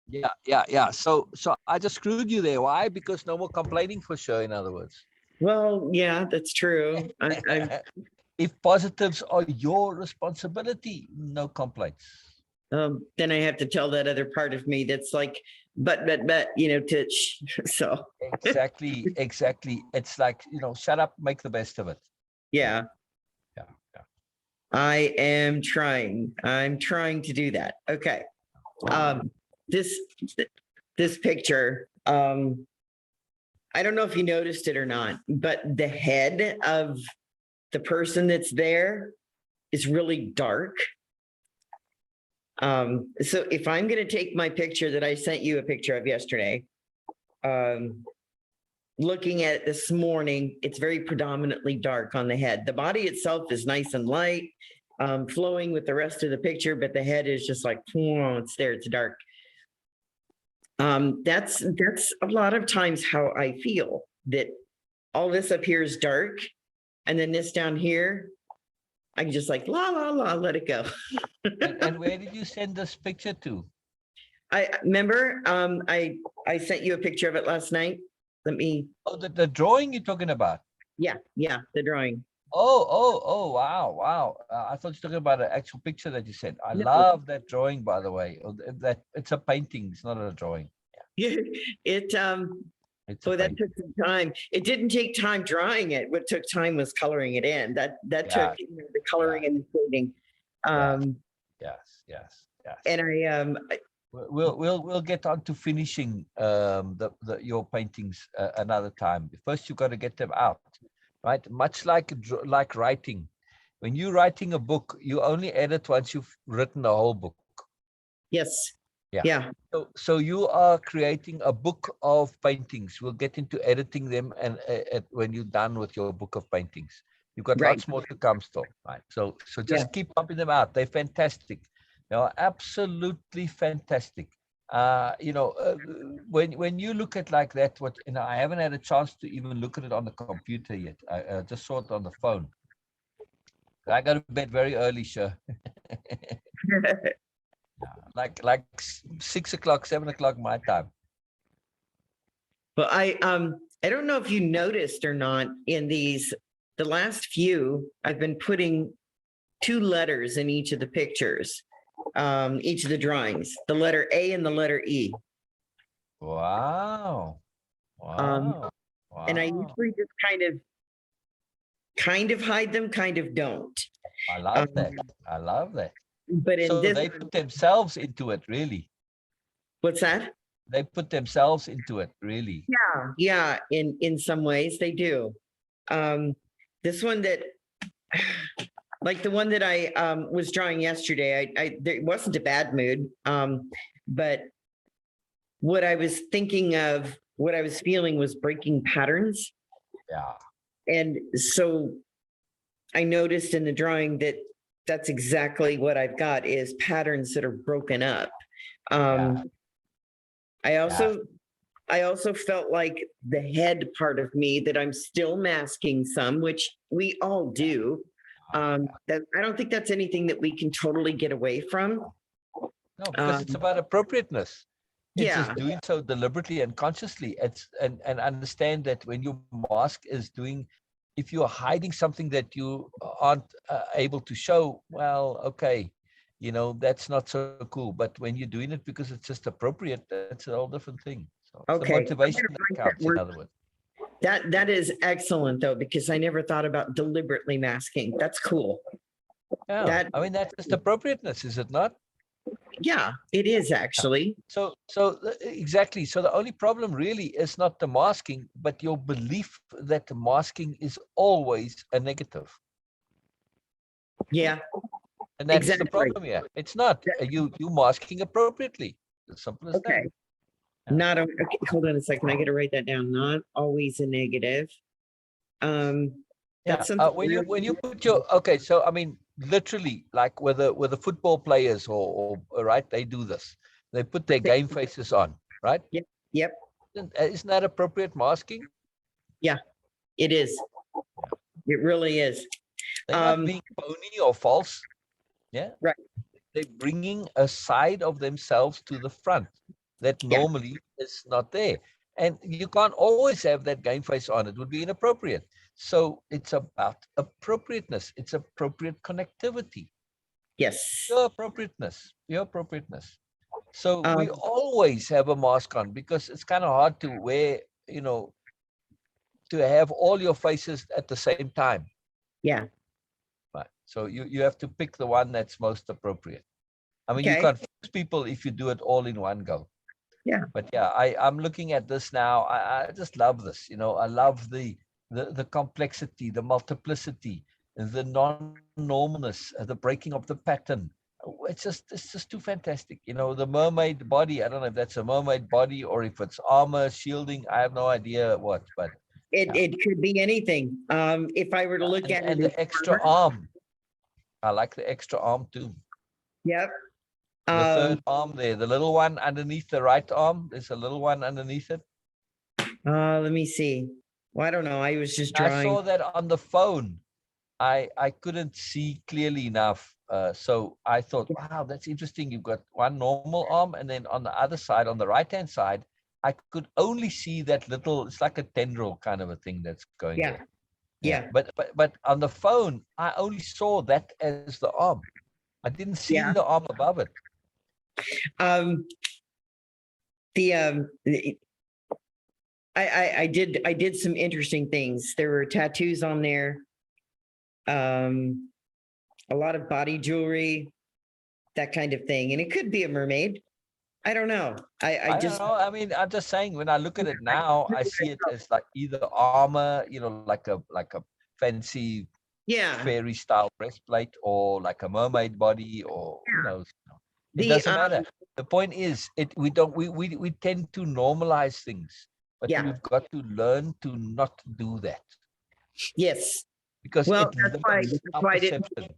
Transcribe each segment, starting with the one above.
Yeah. So I just screwed you there. Why? Because no more complaining for sure, in other words. Well, yeah, that's true. I'm If positives are your responsibility, no complaints. then I have to tell that other part of me that's like, but, to, so. Exactly. It's like, shut up, make the best of it. Yeah. Yeah. I am trying. I'm trying to do that. Okay. This picture, I don't know if you noticed it or not, but the head of the person that's there is really dark. So if I'm going to take my picture that I sent you a picture of yesterday, looking at it this morning, it's very predominantly dark on the head. The body itself is nice and light, flowing with the rest of the picture, but the head is just like, it's there, it's dark. That's a lot of times how I feel, that all this up here is dark, and then this down here, I can just like, la, la, la, let it go. And where did you send this picture to? I remember, I sent you a picture of it last night. Let me. Oh, the drawing you're talking about. Yeah, the drawing. Oh, wow. I thought you were talking about an actual picture that you sent. I love that drawing, by the way. That it's a painting, it's not a drawing. Yeah. That took some time. It didn't take time drawing it. What took time was coloring it in. That took the coloring and the shading. Yes. And we'll get on to finishing your paintings another time. First, you've got to get them out, right? Much like writing. When you're writing a book, you only edit once you've written the whole book. Yes. Yeah. So you are creating a book of paintings. We'll get into editing them, and when you're done with your book of paintings, you've got lots more to come still, right? So just keep pumping them out. They're fantastic. They are absolutely fantastic. When you look at like that, I haven't had a chance to even look at it on the computer yet. I just saw it on the phone. I go to bed very early, Sher. like 6 o'clock, 7 o'clock my time. Well, I don't know if you noticed or not in the last few, I've been putting 2 letters in each of the pictures, each of the drawings, the letter A and the letter E. Wow. And I usually just kind of hide them, kind of don't. I love that. But in this, they put themselves into it, really. What's that? They put themselves into it, really. Yeah. In some ways they do. This one that, like the one that I was drawing yesterday, there wasn't a bad mood, but what I was thinking of, what I was feeling was breaking patterns. Yeah. And so I noticed in the drawing that that's exactly what I've got, is patterns that are broken up. I also felt like the head part of me that I'm still masking some, which we all do. That I don't think that's anything that we can totally get away from. No, because it's about appropriateness. It's Yeah. just doing so deliberately and consciously. And understand that when your mask is doing, if you're hiding something that you aren't able to show, well, okay, that's not so cool. But when you're doing it because it's just appropriate, that's a whole different thing. So it's the motivation that counts, in other words. That is excellent, though, because I never thought about deliberately masking. That's cool. Yeah, that's just appropriateness, is it not? Yeah, it is actually. So exactly. So the only problem really is not the masking, but your belief that the masking is always a negative. Yeah. And that's the problem here. It's not. You masking appropriately. As simple as that. Not okay, hold on a second. I got to write that down. Not always a negative. That's when you put your so literally, like with the football players or right, they do this. They put their game faces on, right? Yep. Isn't that appropriate masking? Yeah, it is. It really is. They're not being phony or false. Yeah. Right. they're bringing a side of themselves to the front that Yeah. normally is not there. And you can't always have that game face on. It would be inappropriate. So it's about appropriateness. It's appropriate connectivity, Yes. your appropriateness, your appropriateness. So we Um, always have a mask on because it's kind of hard to wear, to have all your faces at the same time. yeah. Right. So you have to pick the one that's most appropriate. I mean, you Okay. confuse people if you do it all in one go. Yeah. But yeah, I'm looking at this now. I just love this. I love the complexity, the multiplicity, the non-normalness, the breaking of the pattern. It's just too fantastic. The mermaid body. I don't know if that's a mermaid body or if it's armor, shielding. I have no idea what, but yeah. It could be anything. If I were to look at And it as the extra armor, arm. I like the extra arm too. yep. The Um, third arm there, the little one underneath the right arm. There's a little one underneath it. let me see. Well, I don't know. I was just I drawing. saw that on the phone. I couldn't see clearly enough. So I thought, wow, that's interesting. You've got one normal arm, and then on the other side, on the right-hand side, I could only see that little, it's like a tendril kind of a thing that's going Yeah. there. Yeah. But on the phone, I only saw that as the arm. I didn't see Yeah. the arm above it. Um, I did some interesting things. There were tattoos on there. A lot of body jewelry, that kind of thing. And it could be a mermaid. I don't know. I I just don't know. I mean, I'm just saying when I look at it now, I see it as like either armor, like a fancy yeah. fairy style breastplate, or like a mermaid body, or it The doesn't matter. The point is, we tend to normalize things, but yeah. we've got to learn to not do that Yes. because Well, it limits our perception.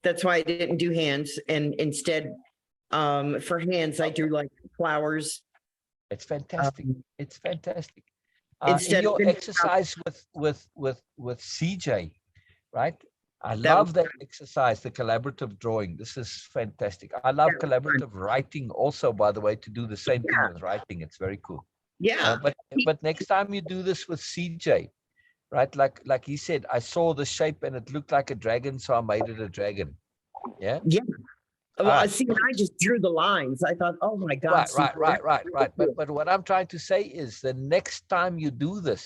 that's why I didn't do hands. And instead, for hands, I drew like flowers. It's fantastic. Um, It's fantastic. In instead your of exercise with CJ, right? I that was love that exercise, the collaborative drawing. This is fantastic. I love that was fun. collaborative writing also, by the way, to do the same thing Yeah. with writing. It's very cool. Yeah. But next time you do this with CJ, right? Like he said, I saw the shape and it looked like a dragon, so I made it a dragon. Yeah. Yeah. Well, I Right. see. And I just drew the lines. I thought, oh my God. Right. But what I'm trying to say is the next time you do this,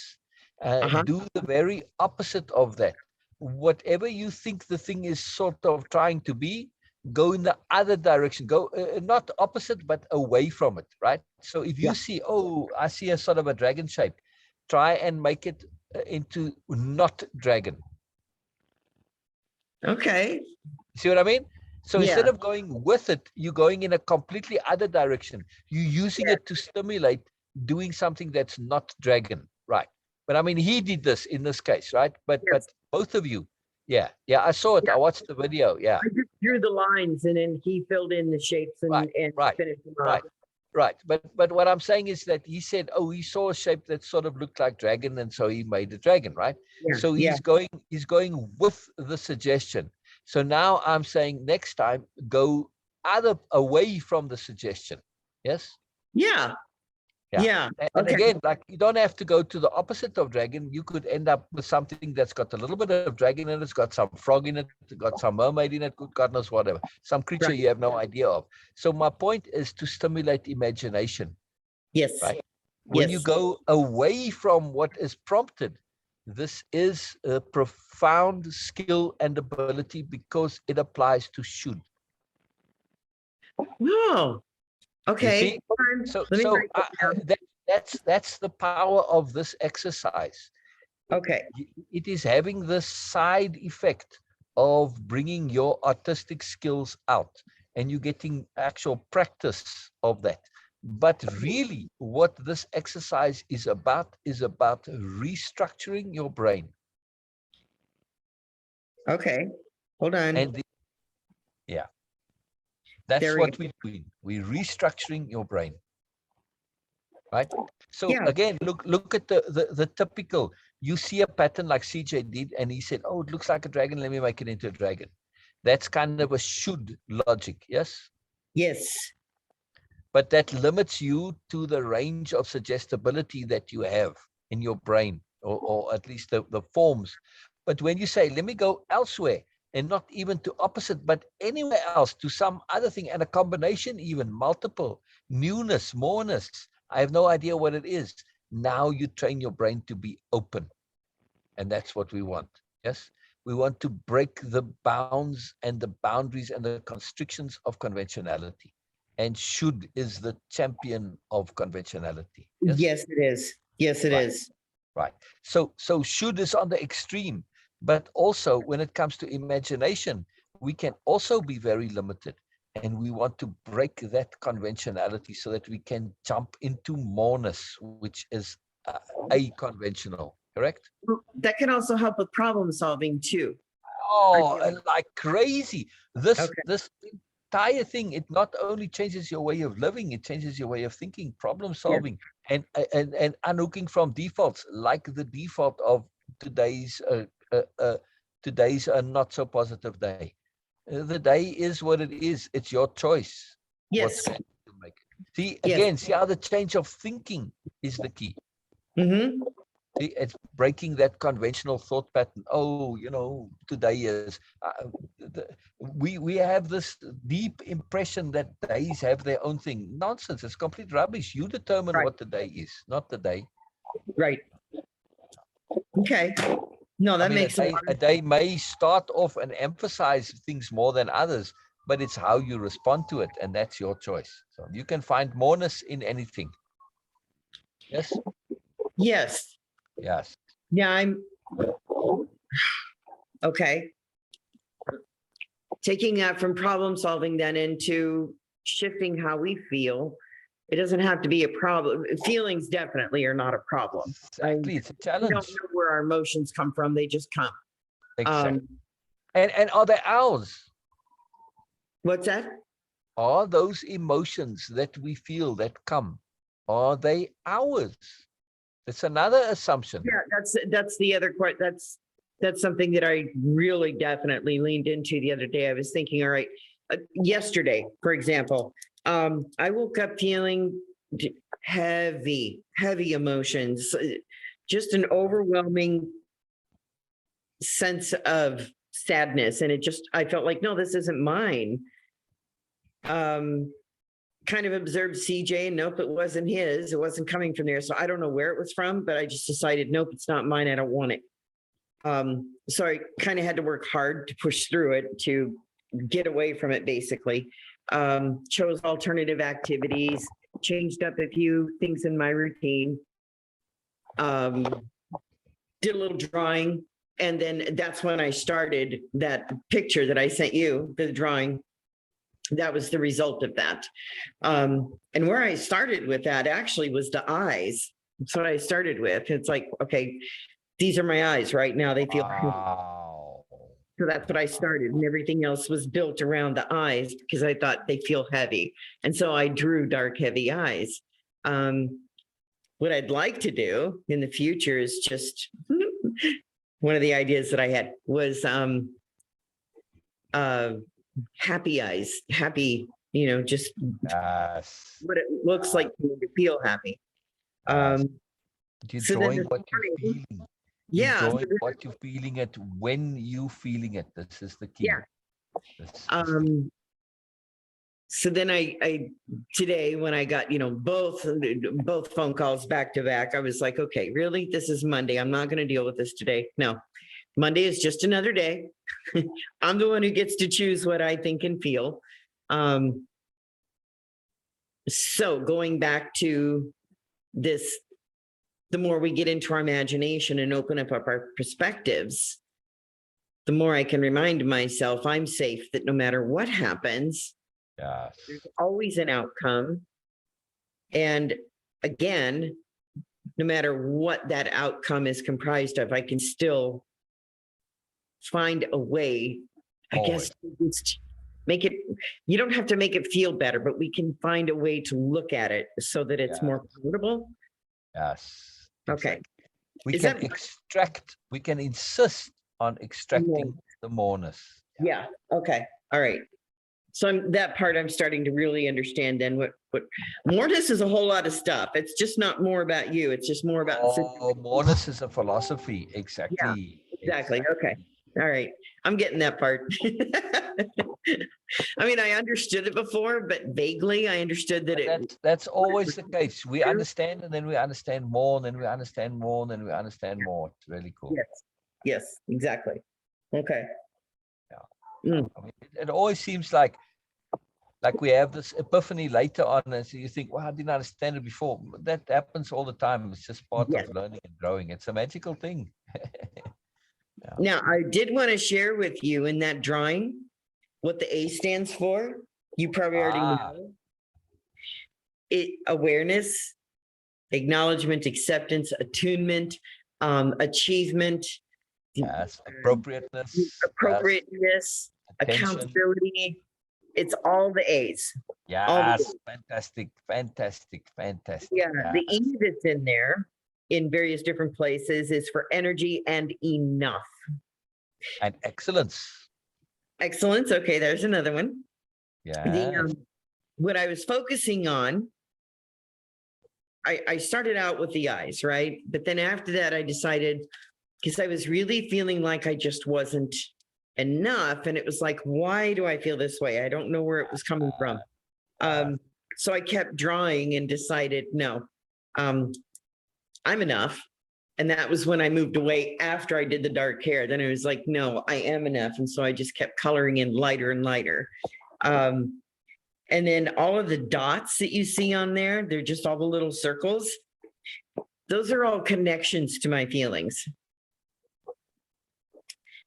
Uh-huh. do the very opposite of that. Whatever you think the thing is sort of trying to be, go in the other direction. Go not opposite, but away from it. Right. So if you Yeah. see, oh, I see a sort of a dragon shape, try and make it into not dragon. Okay. See what I mean? So Yeah. instead of going with it, you're going in a completely other direction. You're using it to stimulate doing something that's not dragon, right? But I mean, he did this in this case, right? But both of you, yeah, I saw it. Yeah. I watched the video. Yeah, I just drew the lines and then he filled in the shapes and, Right, and right, finished them right, off. right. But what I'm saying is that he said, oh, he saw a shape that sort of looked like dragon, and so he made a dragon, right? Yeah. So he's going with the suggestion. So now I'm saying next time go away from the suggestion. Yes. Yeah. Yeah. Yeah. And Okay. again, like you don't have to go to the opposite of dragon. You could end up with something that's got a little bit of dragon in it. It's got some frog in it. It's got some mermaid in it. Good God knows whatever. Some creature Right. you have no idea of. So my point is to stimulate imagination. Yes. Right. When you go away from what is prompted, this is a profound skill and ability because it applies to should. Oh, okay. See? So let me write that down. That's the power of this exercise. Okay. It is having the side effect of bringing your artistic skills out, and you're getting actual practice of that. But really, what this exercise is about restructuring your brain. Okay. Hold on. And that's There we what we're doing. We're restructuring your brain. Right. So Yeah. again, look at the typical. You see a pattern like CJ did, and he said, "Oh, it looks like a dragon. Let me make it into a dragon." That's kind of a should logic, yes? Yes. But that limits you to the range of suggestibility that you have in your brain, or at least the forms. But when you say, let me go elsewhere, and not even to opposite, but anywhere else, to some other thing, and a combination, even multiple, newness, moreness, I have no idea what it is. Now you train your brain to be open. And that's what we want. Yes. We want to break the bounds and the boundaries and the constrictions of conventionality. And should is the champion of conventionality. Yes. Yes, it is. Yes, it Right. is. Right. So should is on the extreme, but also when it comes to imagination, we can also be very limited. And we want to break that conventionality so that we can jump into moreness, which is a-conventional, correct? That can also help with problem solving too. Oh, and like crazy. This Okay. this entire thing, it not only changes your way of living, it changes your way of thinking, problem Yeah. solving, and unhooking from defaults, like the default of today's not so positive day. The day is what it is. It's your choice. What's Yes. going to make it? See, Yes. again, see how the change of thinking is the key. Mm-hmm. See, it's breaking that conventional thought pattern. Oh, today is. We have this deep impression that days have their own thing. Nonsense. It's complete rubbish. You determine Right. what the day is, not the day. Right. Okay. No, that makes a day may start off and emphasize things more than others, but it's how you respond to it, and that's your choice. So you can find moreness in anything. Yes. Yes. Yes. Yeah, I'm okay. Taking that from problem solving then into shifting how we feel. It doesn't have to be a problem. Feelings definitely are not a problem. Exactly. It's a We don't challenge. know where our emotions come from. They just come. Exactly. And are they ours? What's that? Are those emotions that we feel that come, are they ours? It's another assumption. Yeah, that's the other part. That's something that I really definitely leaned into the other day. I was thinking, all right, yesterday, for example, I woke up feeling heavy emotions, just an overwhelming sense of sadness. And I felt like, no, this isn't mine. Kind of observed CJ, and nope, it wasn't his. It wasn't coming from there. So I don't know where it was from, but I just decided, nope, it's not mine. I don't want it. So I kind of had to work hard to push through it, to get away from it, basically. Chose alternative activities, changed up a few things in my routine, did a little drawing. And then that's when I started that picture that I sent you, the drawing. That was the result of that. And where I started with that actually was the eyes. That's what I started with. It's like, okay, these are my eyes right now. They feel wow. So that's what I started, and everything else was built around the eyes because I thought they feel heavy. And so I drew dark, heavy eyes. What I'd like to do in the future is just one of the ideas that I had was happy eyes, happy, just Yes. what it looks like to feel happy. Yes. You're So drawing then what you're feeling. yeah, You're drawing what you're feeling it when you feeling it. This is the key. yeah. So then I today when I got, both phone calls back to back, I was like, okay, really? This is Monday. I'm not going to deal with this today. No, Monday is just another day. I'm the one who gets to choose what I think and feel. So going back to this, the more we get into our imagination and open up our perspectives, the more I can remind myself I'm safe, that no matter what happens, yes, there's always an outcome. And again, no matter what that outcome is comprised of, I can still find a way, I guess, just make it, you don't have to make it feel better, but we can find a way to look at it so that it's more palatable. Yes. Okay. We can extract, we can insist on extracting the moreness. Yeah. Okay. All right. So that part I'm starting to really understand then what Mortis is a whole lot of stuff. It's just not more about you. It's just more about the Oh, moreness is a philosophy. yeah, Exactly. exactly. Okay. All right. I'm getting that part. I mean, I understood it before, but vaguely I understood that But it that's always the case. We true. understand, and then we understand more, and then we understand more, and then we understand more. It's really cool. Yes. Yes, exactly. Okay. Yeah. Mm. I mean, it always seems like we have this epiphany later on, and so you think, "Well, I didn't understand it before." That happens all the time. It's just part Yes. of learning and growing. It's a magical thing. Now, I did want to share with you in that drawing what the A stands for. You probably already Ah, know. It awareness, acknowledgement, acceptance, attunement, achievement, yes. Appropriateness. Yes. appropriateness, Attention. accountability. It's all the A's. All the Yes. Fantastic. Fantastic. Fantastic. yeah, the Yes. E that's in there in various different places is for energy and enough. And excellence. Excellence. Okay, there's another one. The Yes. what I was focusing on, I started out with the eyes, right? But then after that, I decided because I was really feeling like I just wasn't enough. And it was like, why do I feel this way? I don't know where it was coming from. So I kept drawing and decided, no, I'm enough. And that was when I moved away after I did the dark hair. Then I was like, no, I am enough. And so I just kept coloring in lighter and lighter. And then all of the dots that you see on there, they're just all the little circles. Those are all connections to my feelings.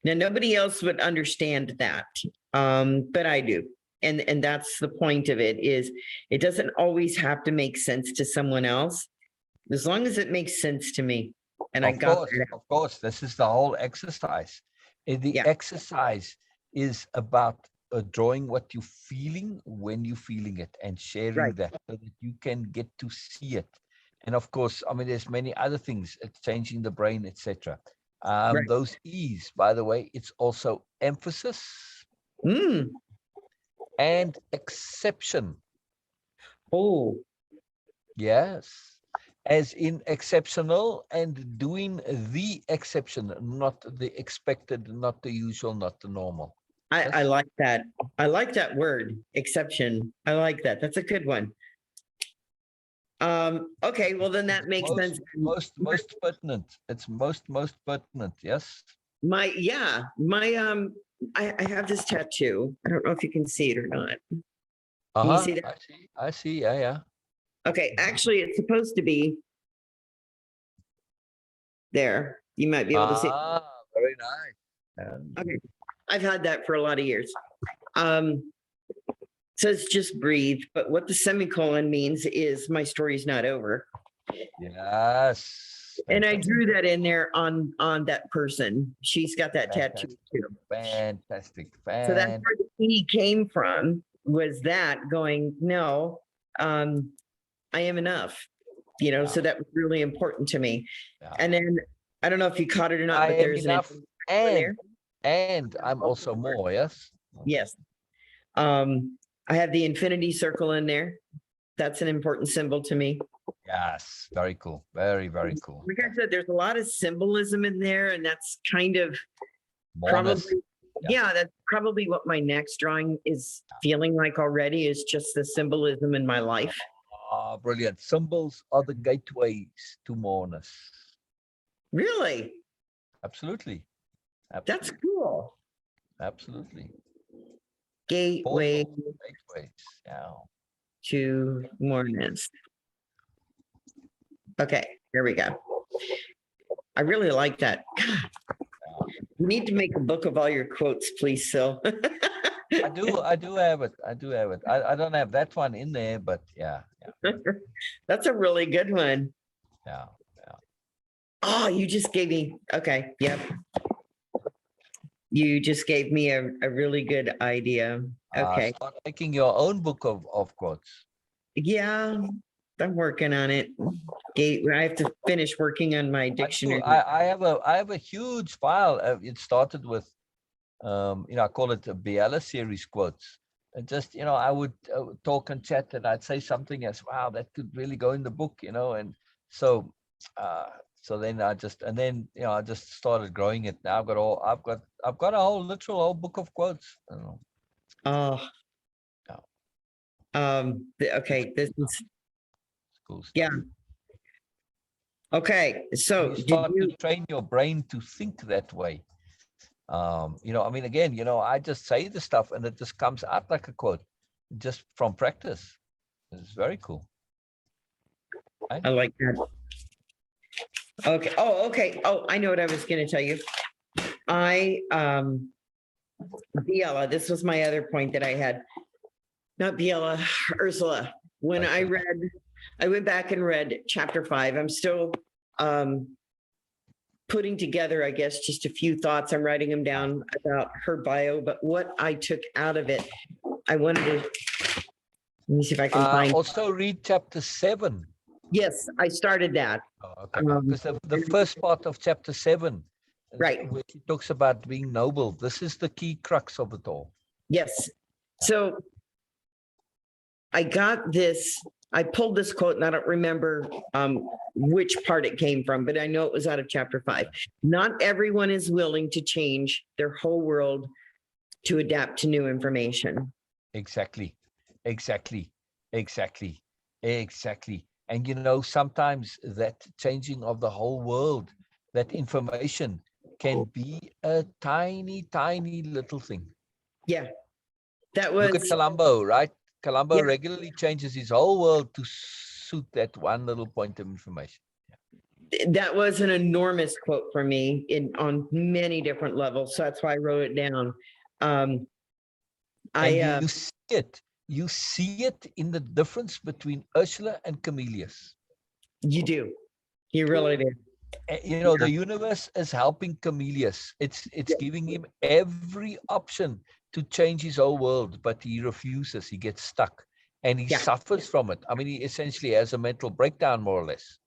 Now, nobody else would understand that, but I do. And that's the point of it is it doesn't always have to make sense to someone else, as long as it makes sense to me. And I got that. Of course, this is the whole exercise. The Yeah. exercise is about drawing what you're feeling when you're feeling it and sharing Right. that so that you can get to see it. And of course, I mean, there's many other things, changing the brain, etc. Right. Those E's, by the way, it's also emphasis Mm. and exception. Oh, Yes. As in exceptional and doing the exception, not the expected, not the usual, not the normal. I like that. I like that word, exception. I like that. That's a good one. Okay, well then that makes sense. Most pertinent. It's most pertinent. Yes. My I have this tattoo. I don't know if you can see it or not. Can you see that? I see. Yeah, yeah. Okay, actually it's supposed to be there. You might be able to see it. Very nice. Okay. I've had that for a lot of years. Says just breathe, but what the semicolon means is my story's not over. Yes. And I drew that in there on that person. She's got that tattoo too. Fantastic. So that's where the E came from, was that going, no, I am enough. You know, so that was really important to me. Yeah. And then I don't know if you caught it or not, but there's enough and I'm also more, yes? Yes. I have the infinity circle in there. That's an important symbol to me. Yes, very cool. Very, very cool. Like I said, there's a lot of symbolism in there, and that's kind of probably, yeah, that's probably what my next drawing is feeling like already, is just the symbolism in my life. Ah, brilliant. Symbols are the gateways to moreness. Really? Absolutely. That's cool. Absolutely. Gateways. Yeah. To moreness. Okay, here we go. I really like that. God, you need to make a book of all your quotes, please, Sil. I do have it. I don't have that one in there, but yeah. That's a really good one. Yeah. Oh, you just gave me, okay, yep. You just gave me a really good idea. Okay. Start making your own book of quotes. Yeah, I'm working on it. I have to finish working on my dictionary. I have a huge file. It started with I call it a Biella series quotes. And just, I would talk and chat, and I'd say something as, wow, that could really go in the book, and so, so then I just started growing it. Now I've got a whole book of quotes. Oh, Yeah, okay, this is, cool stuff. yeah. Okay, so You did start you, to train your brain to think that way. Again, I just say the stuff and it just comes out like a quote, just from practice. It's very cool. Right? I like that. Okay, oh, okay, oh, I know what I was gonna tell you. Biella, this was my other point that I had. Not Biella, Ursula. When I went back and read chapter 5. I'm still putting together, I guess, just a few thoughts. I'm writing them down about her bio, but what I took out of it, I wanted to, let me see if I can find. Also read chapter 7. Yes, I started that. Oh, okay. Because the first part of chapter 7, Right. where he talks about being noble, this is the key crux of it all. Yes. So I got this, I pulled this quote and I don't remember which part it came from, but I know it was out of chapter 5. Not everyone is willing to change their whole world to adapt to new information. Exactly. And sometimes that changing of the whole world, that information can be a tiny, tiny little thing. Yeah. That was. Look at Columbo, right? Columbo Yeah. regularly changes his whole world to suit that one little point of information. That was an enormous quote for me on many different levels. So that's why I wrote it down. You see it in the difference between Ursula and Camillus. You do. You really do. The universe is helping Camillus. It's giving him every option to change his whole world, but he refuses. He gets stuck and he suffers from it. I mean, he essentially has a mental breakdown, more or less.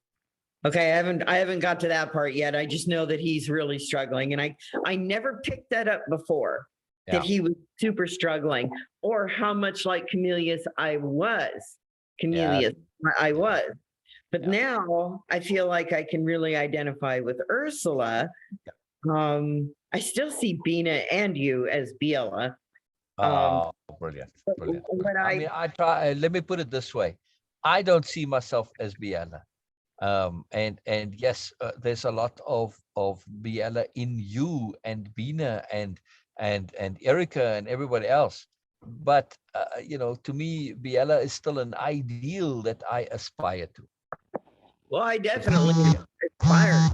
Okay, I haven't got to that part yet. I just know that he's really struggling, and I never picked that up before, that he was super struggling, or how much like Camillus I was. But now I feel like I can really identify with Ursula. I still see Bina and you as Biella. Brilliant. I try. Let me put it this way: I don't see myself as Biella. And yes, there's a lot of Biella in you and Bina and Erica and everybody else. But, to me, Biella is still an ideal that I aspire to. Well, I definitely aspire.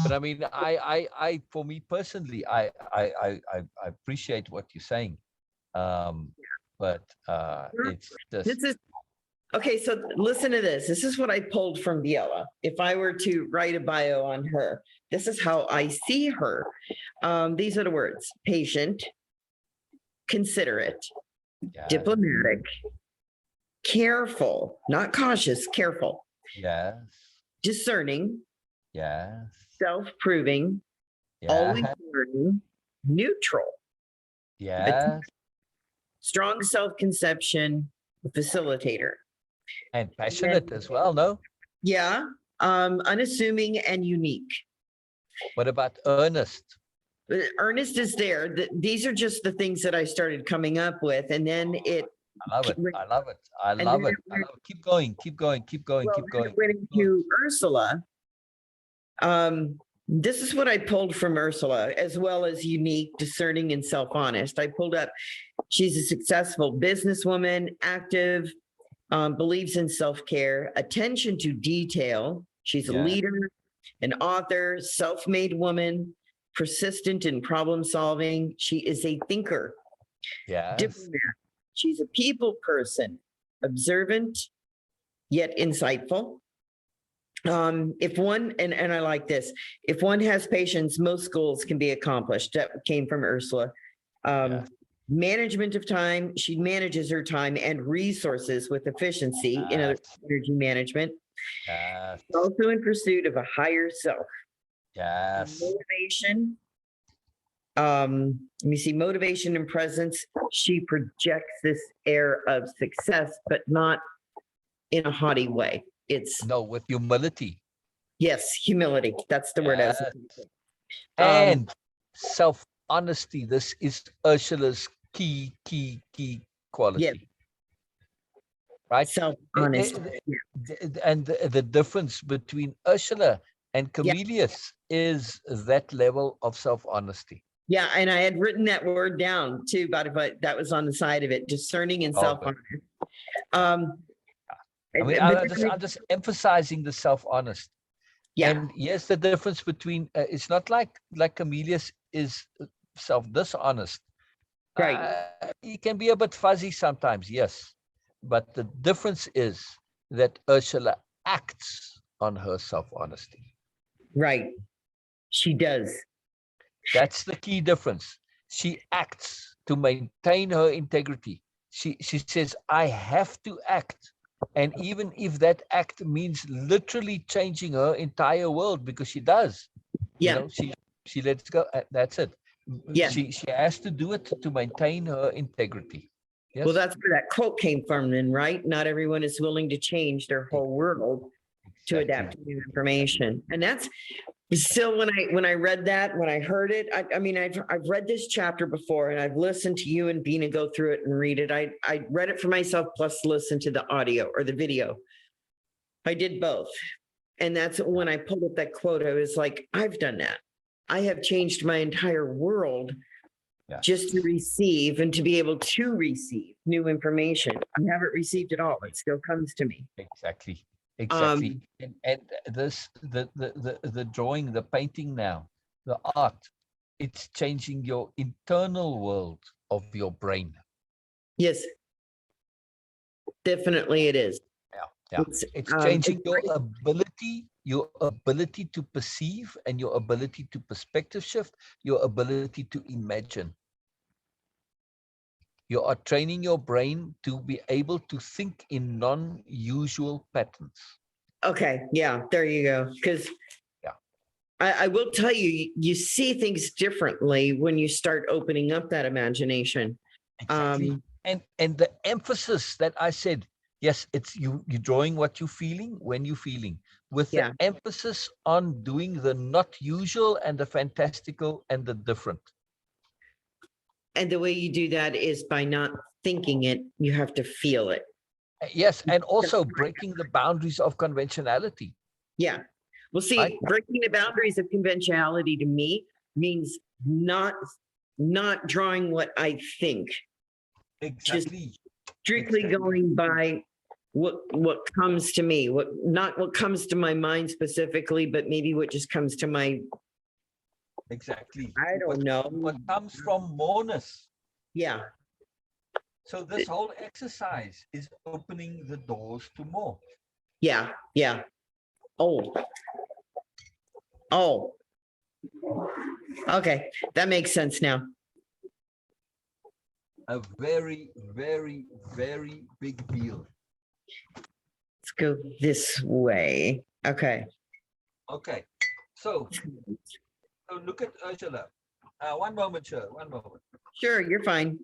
But I mean, for me personally, I appreciate what you're saying. But it's just. This is okay. So listen to this. This is what I pulled from Biella. If I were to write a bio on her, this is how I see her. These are the words: patient, considerate, diplomatic, careful, not cautious, careful. Yes. Discerning. Yes. Self-proving. Always learning. Neutral. Yes. Strong self-conception. Facilitator. And passionate as well, no? Yeah. Unassuming and unique. What about earnest? Earnest is there. These are just the things that I started coming up with. And then I love it. Keep going. Went into Ursula. This is what I pulled from Ursula, as well as unique, discerning, and self-honest. I pulled up, she's a successful businesswoman, active, believes in self-care, attention to detail. She's a leader, an author, self-made woman, persistent in problem solving. She is a thinker. Diplomat. She's a people person, observant, yet insightful. If one, and I like this, if one has patience, most goals can be accomplished. That came from Ursula. Management of time, she manages her time and resources with efficiency, in other words, energy management. Also in pursuit of a higher self. Motivation, Let me see, motivation and presence. She projects this air of success, but not in a haughty way. It's, No, with humility yes, humility. That's the word I was looking for. and self-honesty. This is Ursula's key Yes, quality, right? self-honest. And the difference between Ursula and Yeah. Camillus is that level of self-honesty. Yeah, and I had written that word down too, but that was on the side of it, discerning and Oh, self-honest. Um, I mean, but I'm just emphasizing the self-honest. yeah, And yes, the difference between it's not like Camillus is self-dishonest. right, He can be a bit fuzzy sometimes, yes. But the difference is that Ursula acts on her self-honesty. right. She does. That's the key difference. She acts to maintain her integrity. She says, I have to act. And even if that act means literally changing her entire world, because she does, Yeah, you know, she lets go. That's it. yeah. She has to do it to maintain her integrity. Yes. Well, that's where that quote came from then, right? Not everyone is willing to change their whole world to adapt to new information. And that's still when I read that, when I heard it, I mean, I've read this chapter before and I've listened to you and Bina go through it and read it. I read it for myself plus listen to the audio or the video. I did both. And that's when I pulled up that quote, I was like, I've done that. I have changed my entire world just to receive and to be able to receive new information. I haven't received it all. It still comes to me. Exactly. And this the drawing, the painting now, the art, it's changing your internal world of your brain. Yes, definitely it is. Yeah. It's changing your ability to perceive and your ability to perspective shift, your ability to imagine. You are training your brain to be able to think in non-usual patterns. Okay, yeah, there you go. Because I will tell you, you see things differently when you start opening up that imagination. Exactly. And the emphasis that I said, yes, it's you're drawing what you're feeling when you're feeling, with the emphasis on doing the not usual and the fantastical and the different. And the way you do that is by not thinking it, you have to feel it. Yes, and also breaking the boundaries of conventionality. Yeah. Well, see, breaking the boundaries of conventionality to me means not drawing what I think. Exactly. Just strictly going by what comes to me, not what comes to my mind specifically, but maybe what just comes to my. Exactly. I don't know. What comes from moreness. Yeah. So this whole exercise is opening the doors to more. Yeah. Yeah. Oh. Okay. That makes sense now. A very, very, very big deal. Let's go this way. Okay. Okay. So look at Ursula. One moment, Sher. One moment. Sure, you're fine.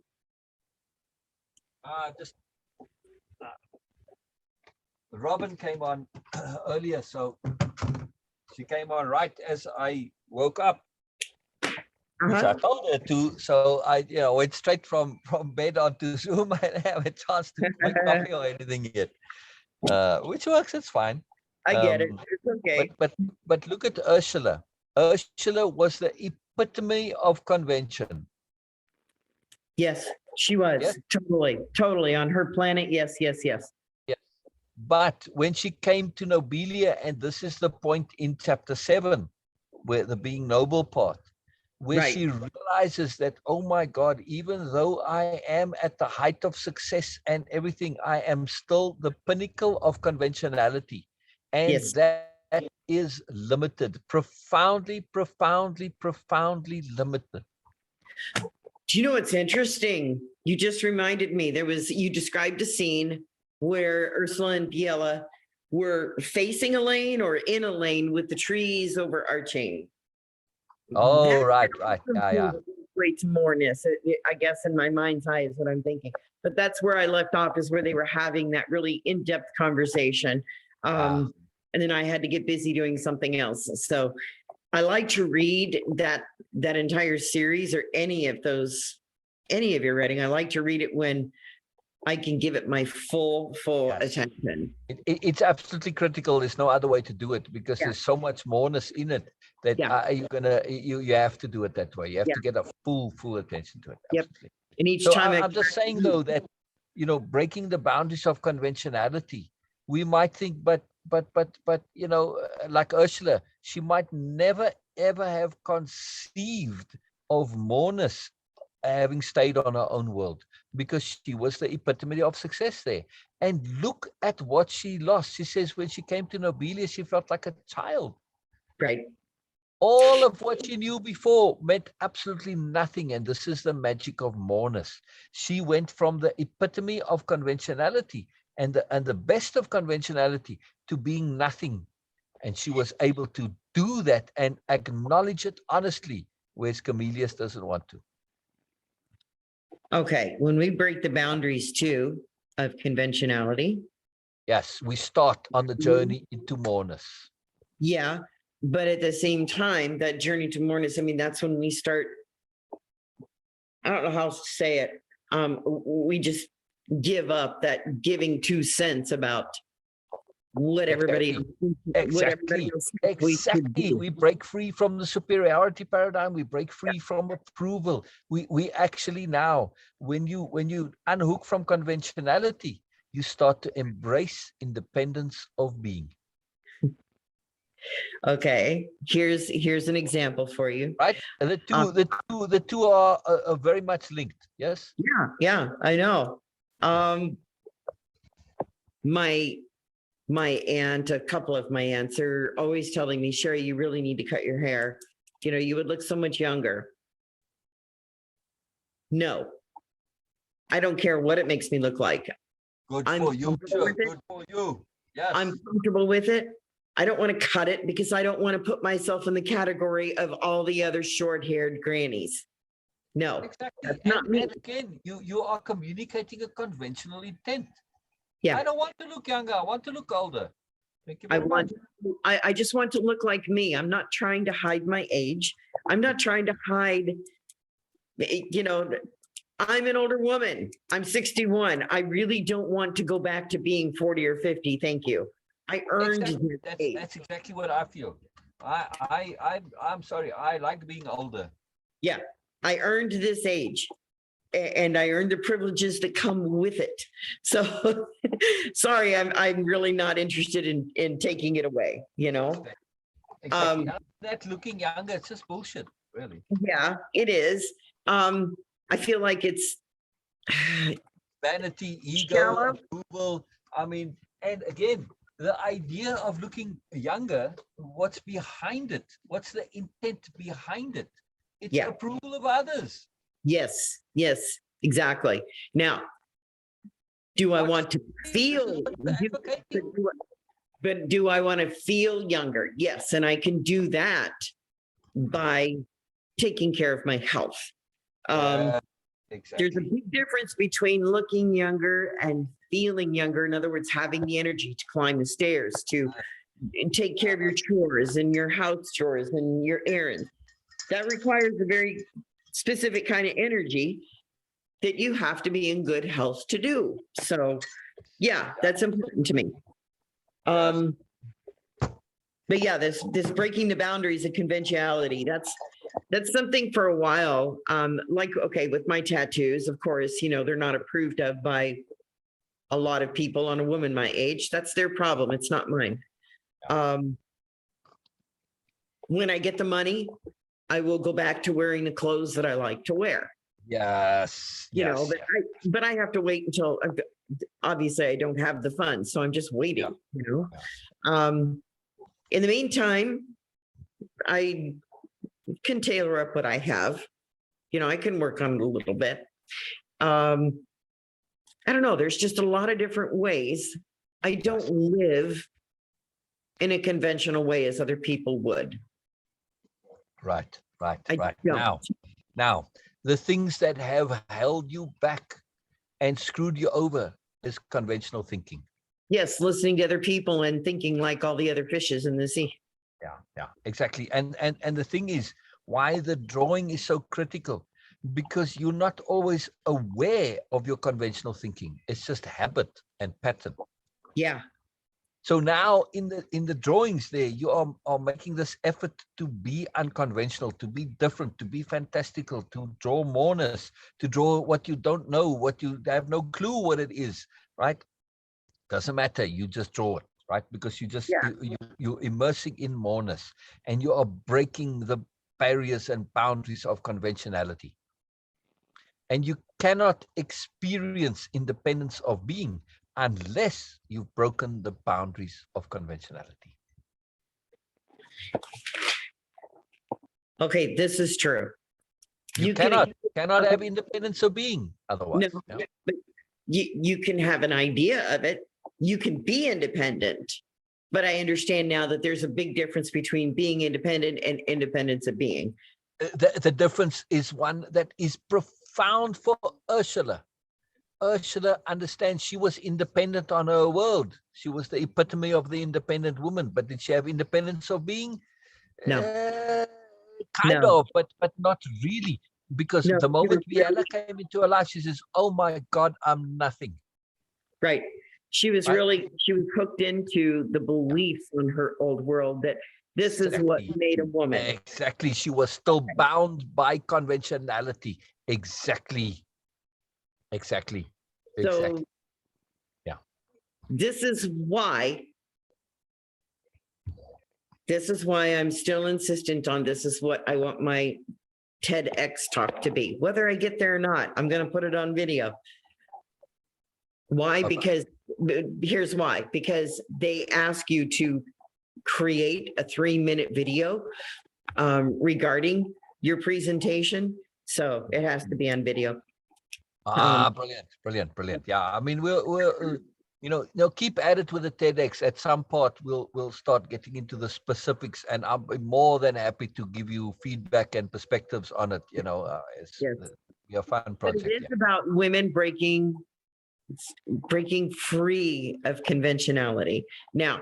Robin came on earlier, so she came on right as I woke up, which I told her to. So I, went straight from bed onto Zoom. I didn't have a chance to make coffee or anything yet, which works. It's fine. I get it. It's okay. But look at Ursula. Ursula was the epitome of convention. Yes, she was. Yes? Totally on her planet. Yes. But when she came to Nobilia, and this is the point in chapter 7, where the being noble part, where she realizes that, oh my God, even though I am at the height of success and everything, I am still the pinnacle of conventionality. And that is limited, profoundly limited. Do you know what's interesting? You just reminded me, you described a scene where Ursula and Biela were facing a lane or in a lane with the trees overarching. Oh, right. Yeah. way to moreness. I guess in my mind's eye is what I'm thinking. But that's where I left off, is where they were having that really in-depth conversation. And then I had to get busy doing something else. So I like to read that entire series, or any of your writing. I like to read it when I can give it my full Yes. attention. It's absolutely critical. There's no other way to do it, because Yeah. there's so much moreness in it that Yeah. you have to do it that way. You have Yeah. to get a full attention to it. Yep. Absolutely. And each So time I'm just saying, though, that, breaking the boundaries of conventionality, we might think, but like Ursula, she might never ever have conceived of moreness having stayed on her own world, because she was the epitome of success there. And look at what she lost. She says when she came to Nobilia, she felt like a child. Right. All of what she knew before meant absolutely nothing. And this is the magic of moreness. She went from the epitome of conventionality and the best of conventionality to being nothing. And she was able to do that and acknowledge it honestly, whereas Camelius doesn't want to. Okay. When we break the boundaries too of conventionality. Yes, we start on the journey into moreness. Yeah. But at the same time, that journey to moreness, I mean, that's when we start, I don't know how to say it. We just give up that giving 2 cents about what everybody Exactly. We break free from the superiority paradigm. We break free from approval. We actually now, when you unhook from conventionality, you start to embrace independence of being. Okay, here's an example for you. Right, and the two are very much linked. Yes. Yeah, I know. My aunt, a couple of my aunts are always telling me, Sherry, you really need to cut your hair. You would look so much younger. No, I don't care what it makes me look like. Good for you, Sher. Good for you. Yes. I'm comfortable with it. I don't want to cut it because I don't want to put myself in the category of all the other short-haired grannies. No, exactly. That's not me. And again, you are communicating a conventional intent. Yeah. I don't want to look younger. I want to look older. Thank you very much. I just want to look like me. I'm not trying to hide my age. I'm not trying to hide, I'm an older woman. I'm 61. I really don't want to go back to being 40 or 50. Thank you. I earned exactly. That's exactly what I feel. I'm sorry. I like being older. Yeah, I earned this age, and I earned the privileges that come with it. So, sorry, I'm really not interested in taking it away. Exactly. That looking younger, it's just bullshit, really. Yeah, it is. I feel like it's vanity, ego, approval. I mean, and again, the idea of looking younger, what's behind it? What's the intent behind it? It's approval of others. Yes, exactly. Now, do I want to feel, but do I want to feel younger? Yes, and I can do that by taking care of my health. Exactly. There's a big difference between looking younger and feeling younger. In other words, having the energy to climb the stairs, to take care of your chores and your house chores and your errands. That requires a very specific kind of energy that you have to be in good health to do. So, yeah, that's important to me. But yeah, this breaking the boundaries of conventionality, that's something for a while. Okay, with my tattoos, of course, they're not approved of by a lot of people on a woman my age. That's their problem. It's not mine. When I get the money, I will go back to wearing the clothes that I like to wear. Yes. But I have to wait until, obviously I don't have the funds, so I'm just waiting, in the meantime, I can tailor up what I have. I can work on it a little bit. I don't know. There's just a lot of different ways. I don't live in a conventional way as other people would. Right. Now, The things that have held you back and screwed you over is conventional thinking. Yes, listening to other people and thinking like all the other fishes in the sea. Yeah, exactly. And the thing is, why the drawing is so critical, because you're not always aware of your conventional thinking. It's just habit and pattern. Yeah. So now in the drawings there, you are making this effort to be unconventional, to be different, to be fantastical, to draw moreness, to draw what you don't know, what you have no clue what it is, right? Doesn't matter. You just draw it, right? Because Yeah. you're immersing in moreness, and you are breaking the barriers and boundaries of conventionality. And you cannot experience independence of being unless you've broken the boundaries of conventionality. Okay, this is true. You can cannot have independence of being otherwise. no, Yeah. but you can have an idea of it. You can be independent, but I understand now that there's a big difference between being independent and independence of being. The difference is one that is profound for Ursula. Ursula understands she was independent on her world. She was the epitome of the independent woman. But did she have independence of being? No, Kind no, of, but not really. Because no. the She was moment Viella came into her life, she says, "Oh my God, I'm nothing." right. She was Right? she was hooked into the beliefs on her old world that this is what Exactly. made a woman. Exactly. She was still bound by conventionality. Exactly. Exactly. So Exactly. Yeah. this is why I'm still insistent on this is what I want my TEDx talk to be. Whether I get there or not, I'm going to put it on video. Why? Okay. Because here's why. Because they ask you to create a 3-minute video regarding your presentation. So it has to be on video. Brilliant. Yeah. I mean, we'll keep at it with the TEDx. At some part, we'll start getting into the specifics, and I'll be more than happy to give you feedback and perspectives on it. It's Yes. a fun But it project. is about women breaking free of conventionality. Now,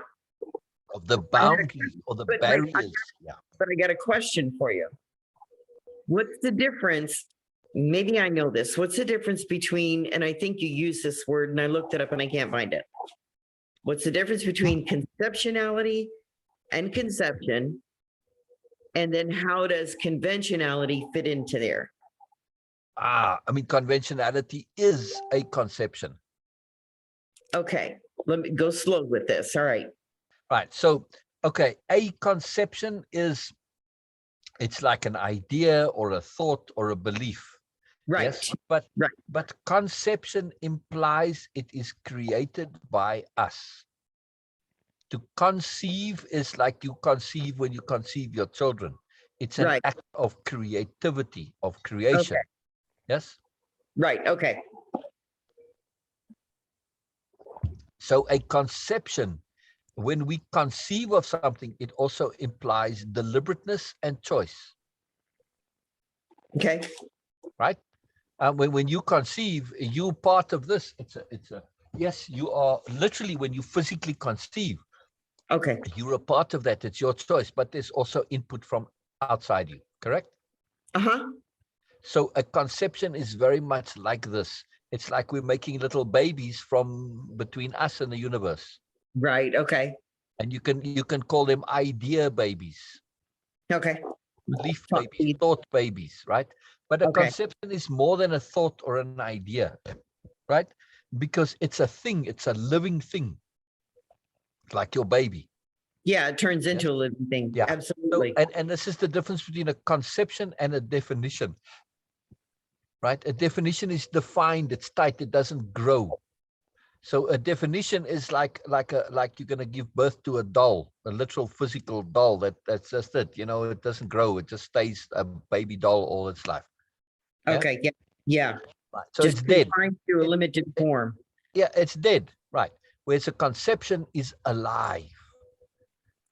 Of the boundaries or the but barriers. Yeah. but I got a question for you. What's the difference? Maybe I know this. What's the difference between, and I think you use this word and I looked it up and I can't find it. What's the difference between conceptionality and conception? And then how does conventionality fit into there? I mean, conventionality is a conception. Okay, let me go slow with this. All right. Right. So, okay, a conception it's like an idea or a thought or a belief. Right. Yes, but Right. but conception implies it is created by us. To conceive is like you conceive when you conceive your children. It's an Right. act of creativity, of Okay. creation. Yes. Right. Okay. So a conception, when we conceive of something, it also implies deliberateness and choice. Okay. Right? When you conceive, you part of this. Yes, you are literally, when you physically conceive, Okay. you're a part of that. It's your choice, but there's also input from outside you, correct? Uh-huh. So a conception is very much like this. It's like we're making little babies from between us and the universe. Right. Okay. And you can call them idea babies, Okay. belief babies, thought babies, right? But a conception is more than a thought or an idea, right? Because it's a thing, it's a living thing, like your baby. Yeah, it turns into a living thing. Yeah. Absolutely. So, and this is the difference between a conception and a definition, right? A definition is defined, it's tight, it doesn't grow. So a definition is like you're going to give birth to a doll, a literal physical doll. That's just it. It doesn't grow. It just stays a baby doll all its life. Yeah? Okay. Yeah. Yeah. Right. So just it's dead. Confined to a limited form. Yeah, it's dead. Right. Whereas a conception is alive.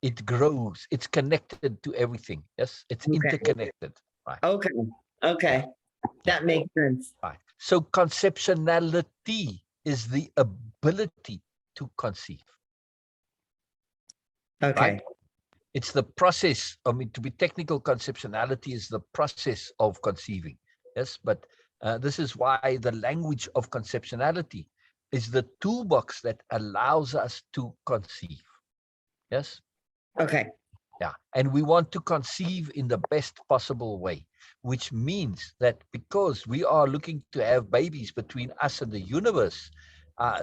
It grows. It's connected to everything. Yes. It's interconnected. Right. Okay. Okay. That makes sense. Right. So conceptionality is the ability to conceive, Okay. right? It's the process. I mean, to be technical, conceptionality is the process of conceiving. Yes, but this is why the language of conceptionality is the toolbox that allows us to conceive. Yes. Okay. Yeah, and we want to conceive in the best possible way, which means that because we are looking to have babies between us and the universe,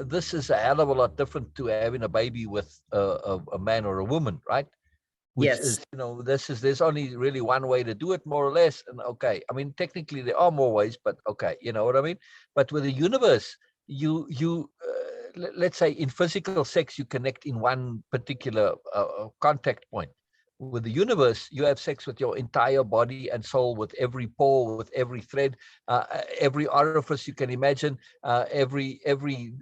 this is a hell of a lot different to having a baby with a man or a woman, right? Which Yes. is, there's only really one way to do it, more or less. And okay, I mean, technically there are more ways, but okay, you know what I mean? But with the universe, let's say in physical sex, you connect in one particular contact point. With the universe, you have sex with your entire body and soul, with every pore, with every thread, every orifice you can imagine, every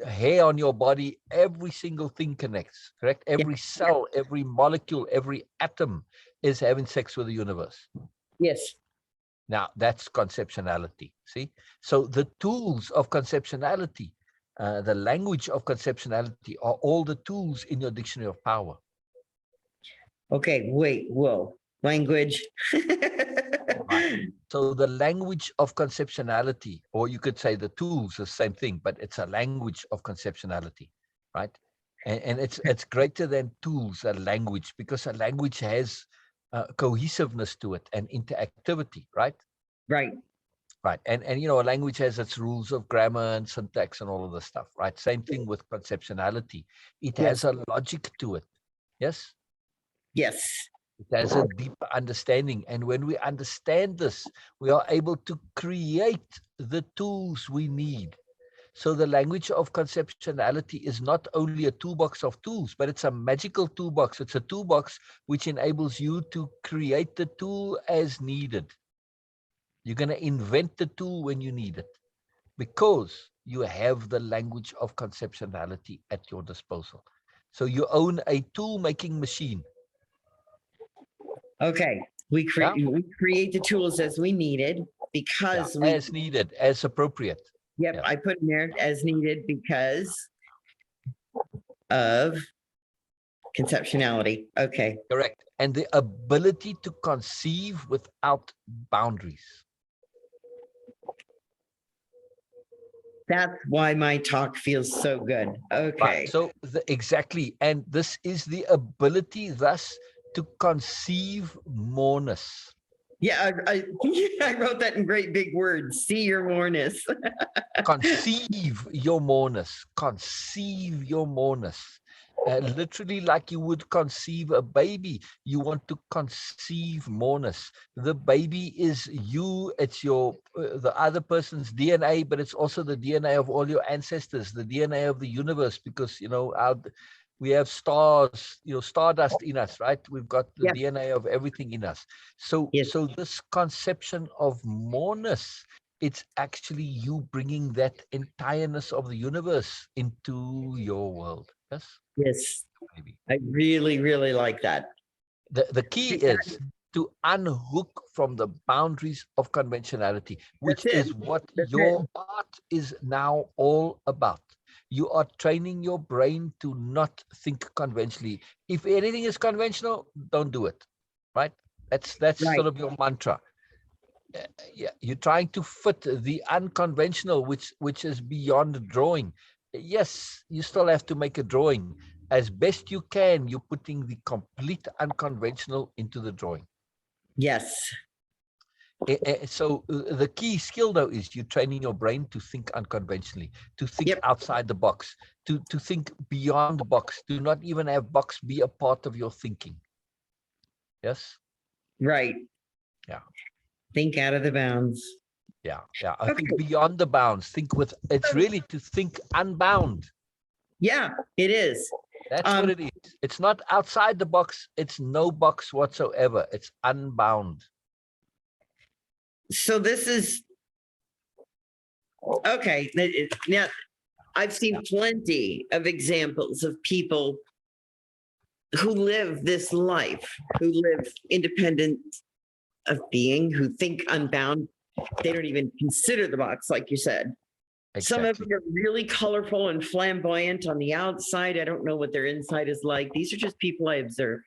hair on your body, every single thing connects, correct? Every cell, every molecule, every atom is having sex with the universe. Yes. Now, that's conceptionality, see? So the tools of conceptionality, the language of conceptionality are all the tools in your dictionary of power. Okay. Wait. Whoa. Language. Right. So the language of conceptionality, or you could say the tools, the same thing, but it's a language of conceptionality, right? And it's greater than tools, a language, because a language has cohesiveness to it and interactivity, right? Right. Right. And a language has its rules of grammar and syntax and all of this stuff, right? Same thing with conceptionality. It has a logic to it. Yes. Yes. It has a deeper understanding. And when we understand this, we are able to create the tools we need. So the language of conceptionality is not only a toolbox of tools, but it's a magical toolbox. It's a toolbox which enables you to create the tool as needed. You're going to invent the tool when you need it, because you have the language of conceptionality at your disposal. So you own a tool making machine. Okay. We create the tools as we needed because we as needed, as appropriate. Yep, Yeah. I put in there as needed because of conceptionality. Okay. Correct. And the ability to conceive without boundaries. That's why my talk feels so good. Okay. Right. So exactly. And this is the ability thus to conceive moreness. Yeah, I wrote that in great big words. See your moreness. Conceive your moreness. Conceive your moreness. Literally like you would conceive a baby. You want to conceive moreness. The baby is you. It's the other person's DNA, but it's also the DNA of all your ancestors, the DNA of the universe, because, we have stars, stardust in us, right? We've got the DNA of everything in us. So this conception of moreness, it's actually you bringing that entireness of the universe into your world. Yes. Yes. Maybe. I really, really like that. The key is to unhook from the boundaries of conventionality, which is what your art is now all about. You are training your brain to not think conventionally. If anything is conventional, don't do it. Right? That's right. Sort of your mantra. Yeah, you're trying to fit the unconventional, which is beyond drawing. Yes, you still have to make a drawing. As best you can, you're putting the complete unconventional into the drawing. Yes. So the key skill, though, is you're training your brain to think unconventionally, to think outside the box, to think beyond the box, to not even have box be a part of your thinking. Yes? Right. Yeah. Think out of the bounds. Yeah. I think beyond the bounds. It's really to think unbound. Yeah, it is. That's what it is. It's not outside the box. It's no box whatsoever. It's unbound. So this is okay. Now, I've seen plenty of examples of people who live this life, who live independent of being, who think unbound. They don't even consider the box, like you said. Some of Exactly. them are really colorful and flamboyant on the outside. I don't know what their inside is like. These are just people I observe.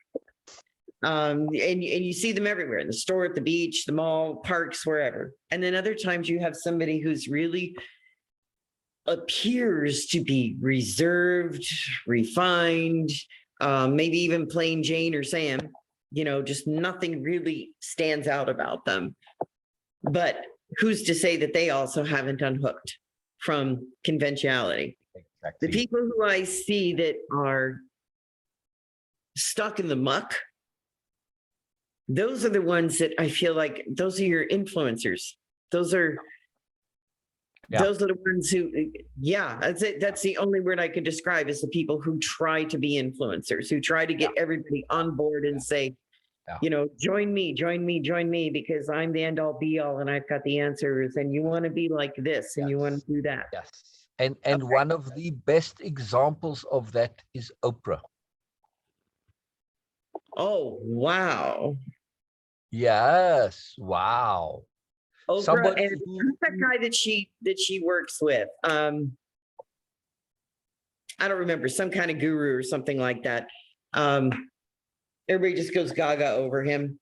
And you see them everywhere, in the store, at the beach, the mall, parks, wherever. And then other times you have somebody who's really appears to be reserved, refined, maybe even plain Jane or Sam, just nothing really stands out about them. But who's to say that they also haven't unhooked from conventionality? Exactly. The people who I see that are stuck in the muck, those are the ones that I feel like those are your influencers. Those are the ones who, that's it. That's the only word I could describe, is the people who try to be influencers, who try to get everybody on board and say, join me, because I'm the end all be all and I've got the answers, and you want to be like this and you want to do that. Yes. And one of the best examples of that is Oprah. Oh, wow. Yes. Wow. Oprah, Somebody and who's that guy that she works with? I don't remember, some kind of guru or something like that. Everybody just goes gaga over him.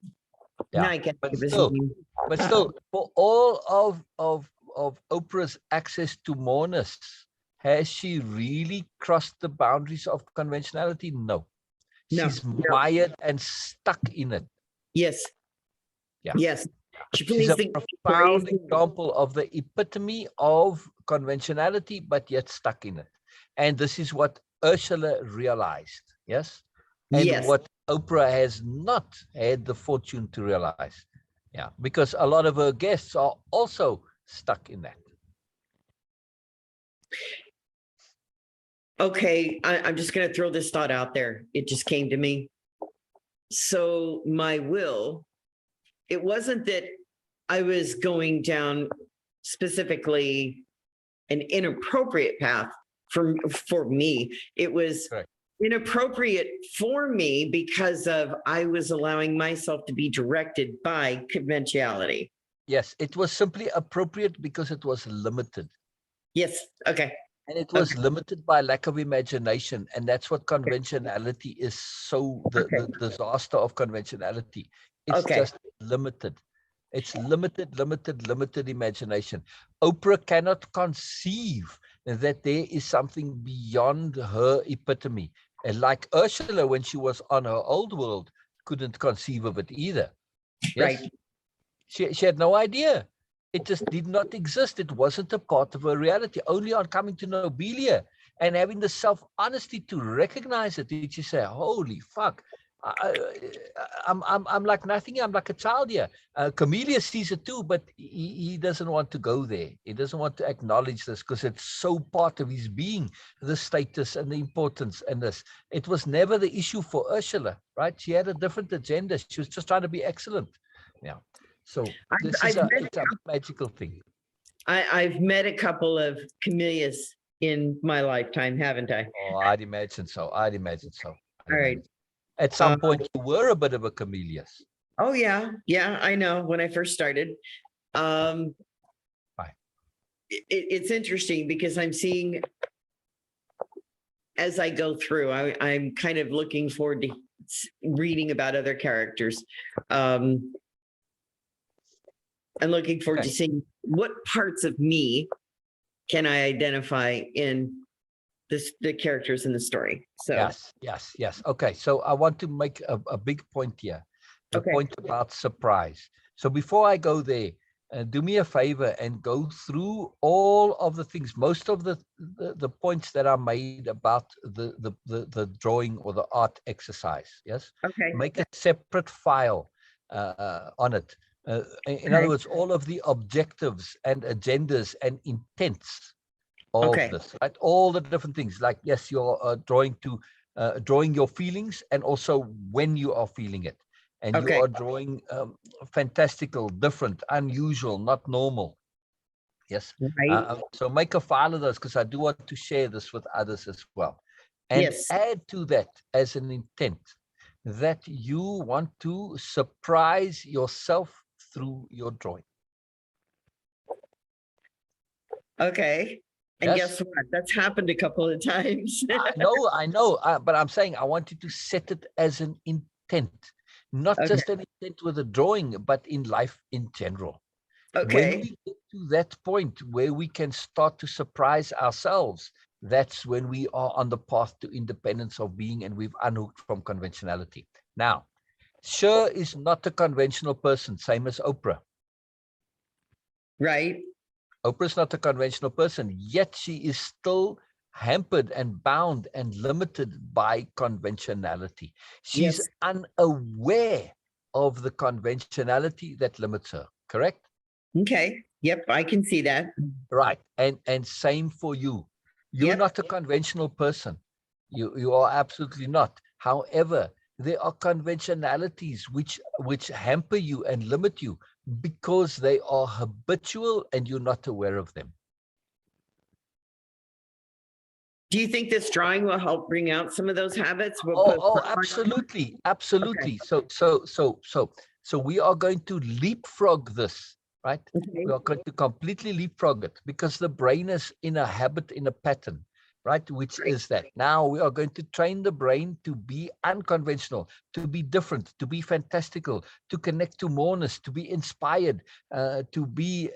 Yeah, Now I can't think of his still, name. but still, for all of Oprah's access to moreness, has she really crossed the boundaries of conventionality? No. She's mired and stuck in it. Yes. Yeah. Yes. She's a profound example of the epitome of conventionality, but yet stuck in it. And this is what Ursula realized. Yes. And what Oprah has not had the fortune to realize. Yeah. Because a lot of her guests are also stuck in that. Okay. I'm just going to throw this thought out there. It just came to me. So my will, it wasn't that I was going down specifically an inappropriate path for me. It was inappropriate for me because of I was allowing myself to be directed by conventionality. Yes, it was simply appropriate because it was limited. Yes. Okay. And it was limited by lack of imagination. And that's what conventionality is. So the disaster of conventionality, it's just limited. It's limited imagination. Oprah cannot conceive that there is something beyond her epitome. And like Ursula, when she was on her old world, couldn't conceive of it either. Yes? Right. She had no idea. It just did not exist. It wasn't a part of her reality. Only on coming to Nobelia and having the self-honesty to recognize it, did she say, holy fuck, I'm like nothing. I'm like a child here. Camellia sees it too, but he doesn't want to go there. He doesn't want to acknowledge this because it's so part of his being, the status and the importance and this. It was never the issue for Ursula, right? She had a different agenda. She was just trying to be excellent. Yeah. So this is a magical thing. I've met a couple of camellias in my lifetime, haven't I? Oh, I'd imagine so. All right. At some point, you were a bit of a chameleon. Oh, yeah. Yeah, I know. When I first started. It's interesting because I'm seeing, as I go through, I'm kind of looking forward to reading about other characters. I'm looking forward to seeing what parts of me can I identify in the characters in the story. So Yes. Okay, so I want to make a big point here. The point about surprise. So before I go there, do me a favor and go through all of the things, most of the points that are made about the drawing or the art exercise. Yes. Okay. Make a separate file on it. In other words, all of the objectives and agendas and intents of this, right? All the different things, like, yes, you're drawing your feelings and also when you are feeling it. And you are drawing fantastical, different, unusual, not normal. Yes. So make a file of those because I do want to share this with others as well. And add to that as an intent that you want to surprise yourself through your drawing. Okay. And Yes. guess what? That's happened a couple of times. I know, but I'm saying I want you to set it as an intent, not Okay. just an intent with a drawing, but in life in general. When Okay. we get to that point where we can start to surprise ourselves, that's when we are on the path to independence of being, and we've unhooked from conventionality. Now, Sher is not a conventional person, same as Oprah. Right. Oprah's not a conventional person, yet she is still hampered and bound and limited by conventionality. She's Yes. unaware of the conventionality that limits her, correct? Okay. Yep. I can see that. Right. And same for you. You're Yep. not a conventional person. You are absolutely not. However, there are conventionalities which hamper you and limit you because they are habitual and you're not aware of them. Do you think this drawing will help bring out some of those habits? We'll put Absolutely, absolutely. So we are going to leapfrog this, right? Okay. We are going to completely leapfrog it because the brain is in a habit, in a pattern, right? Which is that now we are going to train the brain to be unconventional, to be different, to be fantastical, to connect to moreness, to be inspired, to be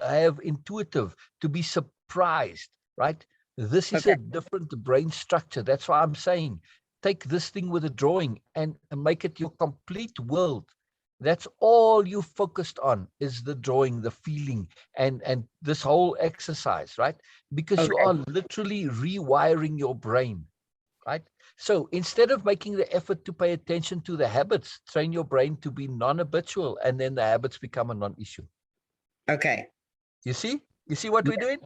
have intuitive, to be surprised, right? This is Okay. a different brain structure. That's why I'm saying take this thing with a drawing and make it your complete world. That's all you focused on is the drawing, the feeling, and this whole exercise, right? Because you Okay. are literally rewiring your brain, right? So instead of making the effort to pay attention to the habits, train your brain to be non-habitual, and then the habits become a non-issue. Okay. You see? You see what we're doing?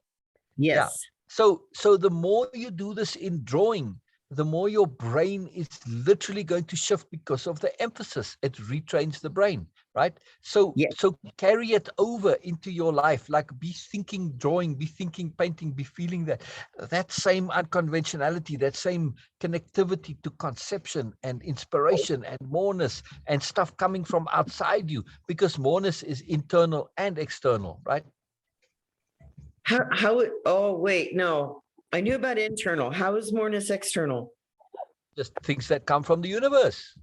Yeah. Yes. So the more you do this in drawing, the more your brain is literally going to shift because of the emphasis. It retrains the brain, right? So Yes. so carry it over into your life. Like be thinking drawing, be thinking painting, be feeling that same unconventionality, that same connectivity to conception and inspiration and moreness and stuff coming from outside you, because moreness is internal and external, right? Oh, wait, no. I knew about internal. How is moreness external? Just things that come from the universe.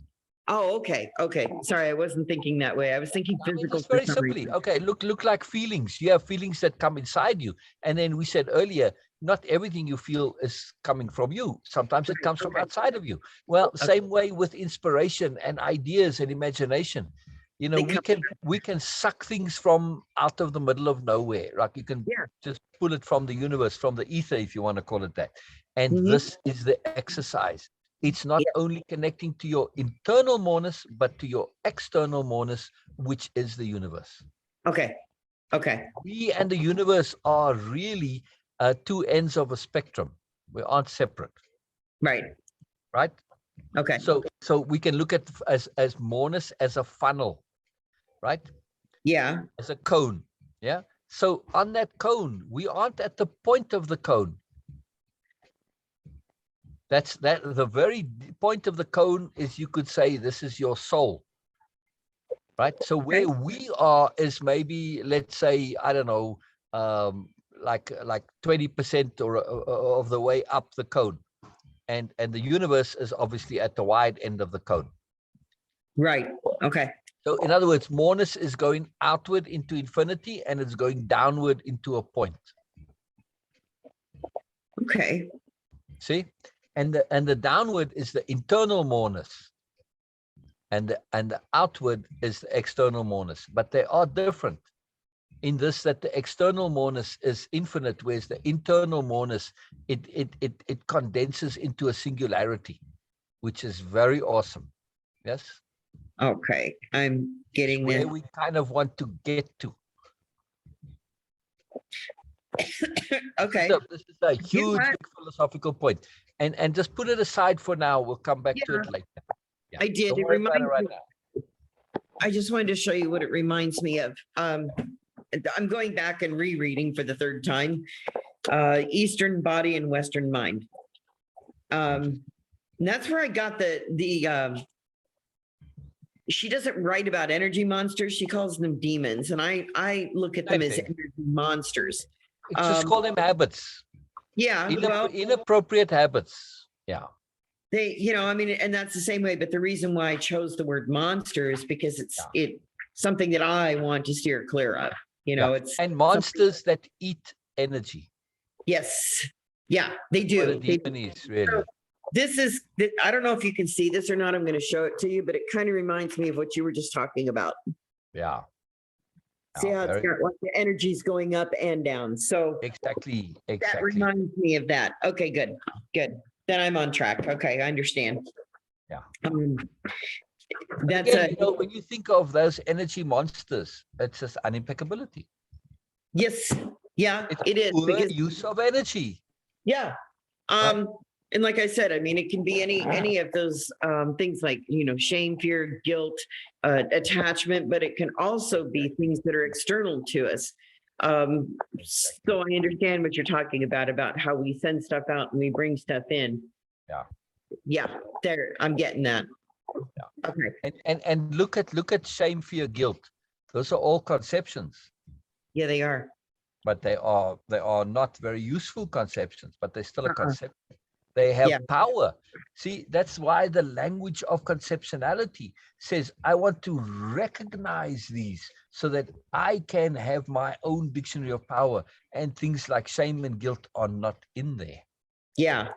Oh, okay. Okay. Sorry, I wasn't thinking that way. I was thinking I mean, physical just for very some simply. reason. Okay, look like feelings. You have feelings that come inside you. And then we said earlier, not everything you feel is coming from you. Sometimes it comes from Okay. outside of you. Well, Okay. same way with inspiration and ideas and imagination. You know, we can suck things from out of the middle of nowhere. Like you can just pull it from the universe, from the ether, if you want to call it that. And this is the exercise. It's not only connecting to your internal moreness, but to your external moreness, which is the universe. Okay. Okay. We and the universe are really two ends of a spectrum. We aren't separate, Right. right? Okay. So we can look at as moreness as a funnel, right? Yeah. As a cone. Yeah. So on that cone, we aren't at the point of the cone. That's the very point of the cone is, you could say, this is your soul, right? So where we are is maybe, let's say, I don't know, like 20% or of the way up the cone, and the universe is obviously at the wide end of the cone. Right. Okay. So in other words, moreness is going outward into infinity, and it's going downward into a point. Okay. See, and the downward is the internal moreness, and the outward is the external moreness. But they are different in this, that the external moreness is infinite, whereas the internal moreness, it condenses into a singularity, which is very awesome. Yes. Okay. I'm getting Where this. we kind of want to get to. Okay. This is a huge big philosophical point. And just put it aside for now. We'll come back to it later. Yeah. I did. Don't It worry about it reminds right me. now. I just wanted to show you what it reminds me of. I'm going back and rereading for the third time. Eastern Body and Western Mind. And that's where I got the she doesn't write about energy monsters. She calls them demons. And I look at them as energy monsters. Just call them habits. Yeah, well, Inappropriate habits. Yeah. I mean, and that's the same way. But the reason why I chose the word monster is because it's something that I want to steer clear of. It's and monsters that eat energy. Yes. Yeah, they What do. a demon is, really. So this is, I don't know if you can see this or not. I'm going to show it to you, but it kind of reminds me of what you were just talking about. Yeah. See how it's got like the energy's going up and down. So exactly. That reminds me of that. Okay, good. Then I'm on track. Okay, I understand. Yeah. That's Again, when you think of those energy monsters, it's just unimpeccability. Yes. Yeah, it's it is. Because use of energy. Yeah. Right? And like I said, I mean, it can be any of those things like, shame, fear, guilt, attachment, but it can also be things that are external to us. So I understand what you're talking about how we send stuff out and we bring stuff in. Yeah, there, I'm getting that. Yeah. Okay. And look at shame, fear, guilt. Those are all conceptions. Yeah, they are. But they are not very useful conceptions, but they're still a concept. They have power. See, that's why the language of conceptionality says, I want to recognize these so that I can have my own dictionary of power, and things like shame and guilt are not in there. Yeah.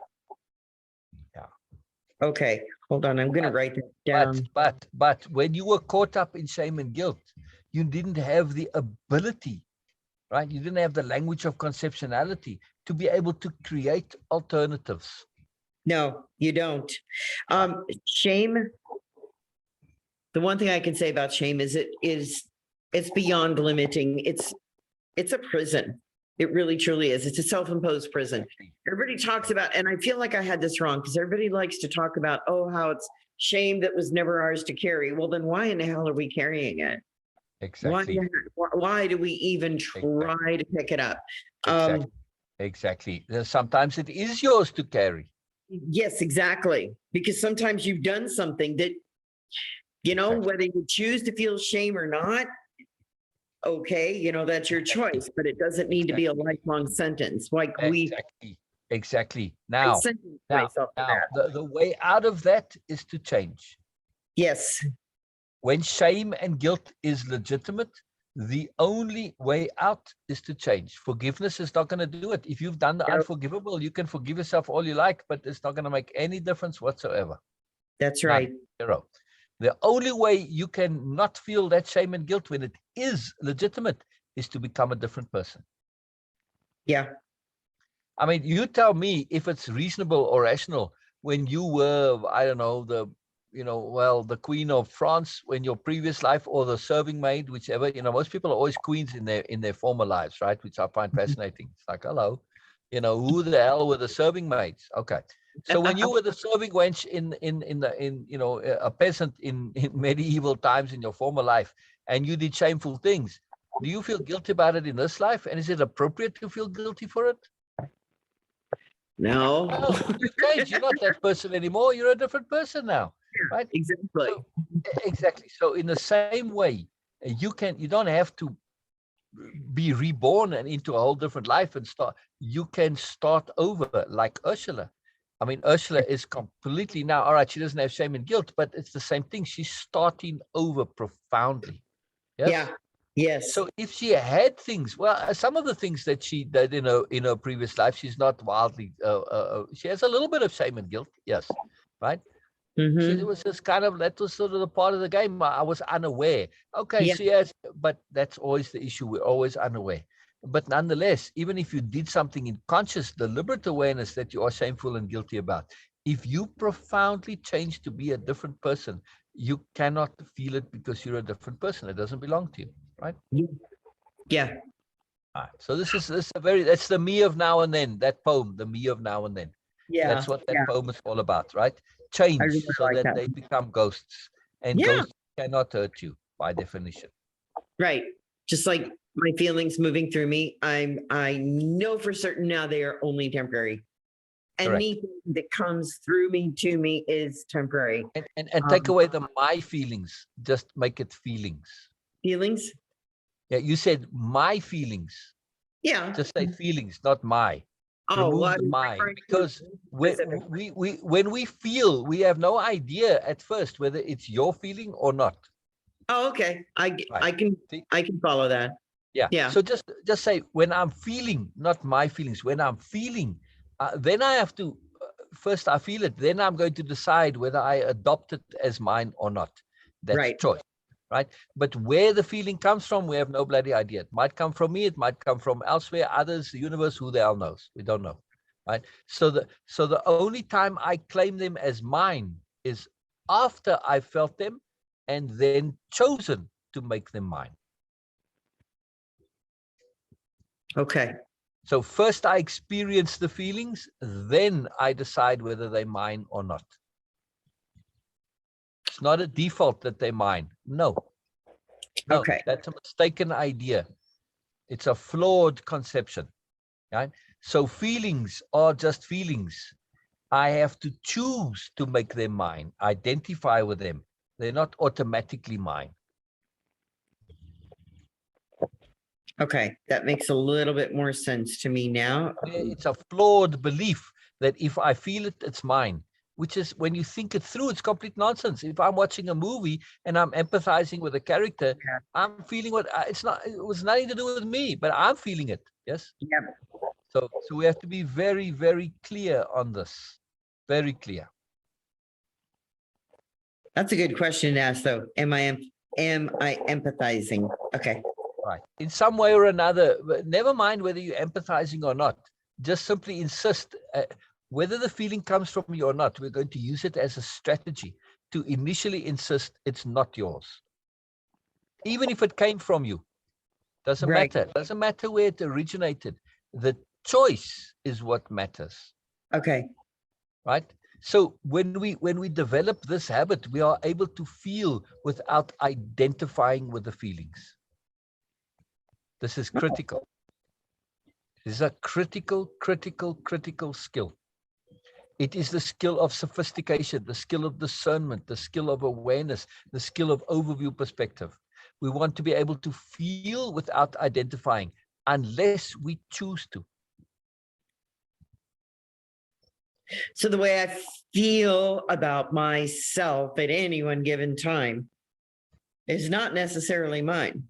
Okay, hold on. I'm going to write that down. But when you were caught up in shame and guilt, you didn't have the ability, right? You didn't have the language of conceptionality to be able to create alternatives. No, you don't. Shame. The one thing I can say about shame is it's beyond limiting. It's a prison. It really truly is. It's a self-imposed prison. Everybody talks about, and I feel like I had this wrong because everybody likes to talk about, how it's shame that was never ours to carry. Well, then why in the hell are we carrying it? Exactly. Why do we even try to pick it up? Exactly. Sometimes it is yours to carry. Yes, exactly. Because sometimes you've done something that, whether you choose to feel shame or not, okay, that's your choice, but it doesn't need to be a lifelong sentence. Like Exactly. Now, the way out of that is to change. Yes. When shame and guilt is legitimate, the only way out is to change. Forgiveness is not going to do it. If you've done the unforgivable, you can forgive yourself all you like, but it's not going to make any difference whatsoever. That's right. Zero. The only way you can not feel that shame and guilt when it is legitimate is to become a different person. Yeah. I mean, you tell me if it's reasonable or rational when you were, I don't know, the Queen of France in your previous life, or the serving maid, whichever. Most people are always queens in their former lives, right? Which I find fascinating. It's like, hello, who the hell were the serving maids? Okay. So when you were the serving wench in a peasant in medieval times in your former life, and you did shameful things, do you feel guilty about it in this life? And is it appropriate to feel guilty for it? No. You've changed. You're not that person anymore. You're a different person now, right? Exactly. Exactly. So in the same way, you don't have to be reborn and into a whole different life and start. You can start over like Ursula. I mean, Ursula is completely now, all right, she doesn't have shame and guilt, but it's the same thing. She's starting over profoundly. Yes? Yeah. Yes. So if she had things, well, some of the things that she did in her previous life, she's not wildly, she has a little bit of shame and guilt. Yes. Right. It was just that was sort of the part of the game. I was unaware. Okay. She has, but that's always the issue. We're always unaware. But nonetheless, even if you did something in conscious, deliberate awareness that you are shameful and guilty about, if you profoundly change to be a different person, you cannot feel it because you're a different person. It doesn't belong to you, right? Yeah. All right. So that's the me of now and then, that poem, the me of now and then. Yeah. That's what that poem is all about, right? Change so that they become ghosts. And ghosts cannot hurt you by definition. Right. Just like my feelings moving through me, I know for certain now they are only temporary. Anything that comes through me to me is temporary. And take away the my feelings, just make it feelings. Feelings? Yeah, you said my feelings. Yeah. Just say feelings, not my. Oh, Remove well, I the was my, referring to because specific. when we feel, we have no idea at first whether it's your feeling or not. Oh, okay. Right. See? I can follow that. Yeah. Yeah. So just say when I'm feeling, not my feelings. When I'm feeling, then I have to first I feel it. Then I'm going to decide whether I adopt it as mine or not. That's Right. choice, right? But where the feeling comes from, we have no bloody idea. It might come from me. It might come from elsewhere. Others, the universe, who the hell knows? We don't know, right? So the only time I claim them as mine is after I felt them, and then chosen to make them mine. Okay. So first I experience the feelings, then I decide whether they're mine or not. It's not a default that they're mine. No, Okay. that's a mistaken idea. It's a flawed conception, right? So feelings are just feelings. I have to choose to make them mine, identify with them. They're not automatically mine. Okay. That makes a little bit more sense to me now. It's a flawed belief that if I feel it, it's mine, which is, when you think it through, it's complete nonsense. If I'm watching a movie and I'm empathizing with a character, I'm feeling what it's not, it was nothing to do with me, but I'm feeling it. Yes. Yep. So we have to be very, very clear on this. Very clear. That's a good question to ask, though. Am I empathizing? Okay. Right. In some way or another, never mind whether you're empathizing or not, just simply insist, whether the feeling comes from you or not, we're going to use it as a strategy to initially insist it's not yours. Even if it came from you, doesn't Right. matter. Doesn't matter where it originated. The choice is what matters. Okay. Right. So when we develop this habit, we are able to feel without identifying with the feelings. This is critical. This is a critical skill. It is the skill of sophistication, the skill of discernment, the skill of awareness, the skill of overview perspective. We want to be able to feel without identifying, unless we choose to. So the way I feel about myself at any one given time is not necessarily mine.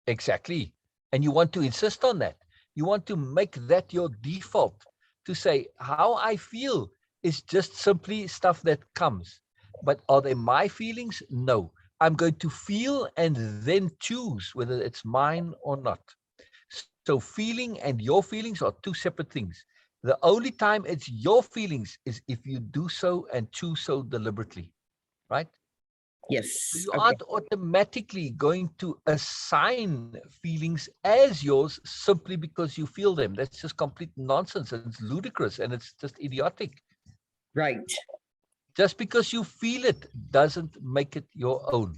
Exactly. And you want to insist on that. You want to make that your default, to say how I feel is just simply stuff that comes. But are they my feelings? No. I'm going to feel and then choose whether it's mine or not. So feeling and your feelings are two separate things. The only time it's your feelings is if you do so and choose so deliberately, right? Yes. So you Okay. aren't automatically going to assign feelings as yours simply because you feel them. That's just complete nonsense. And it's ludicrous and it's just idiotic. Right. Just because you feel it doesn't make it your own.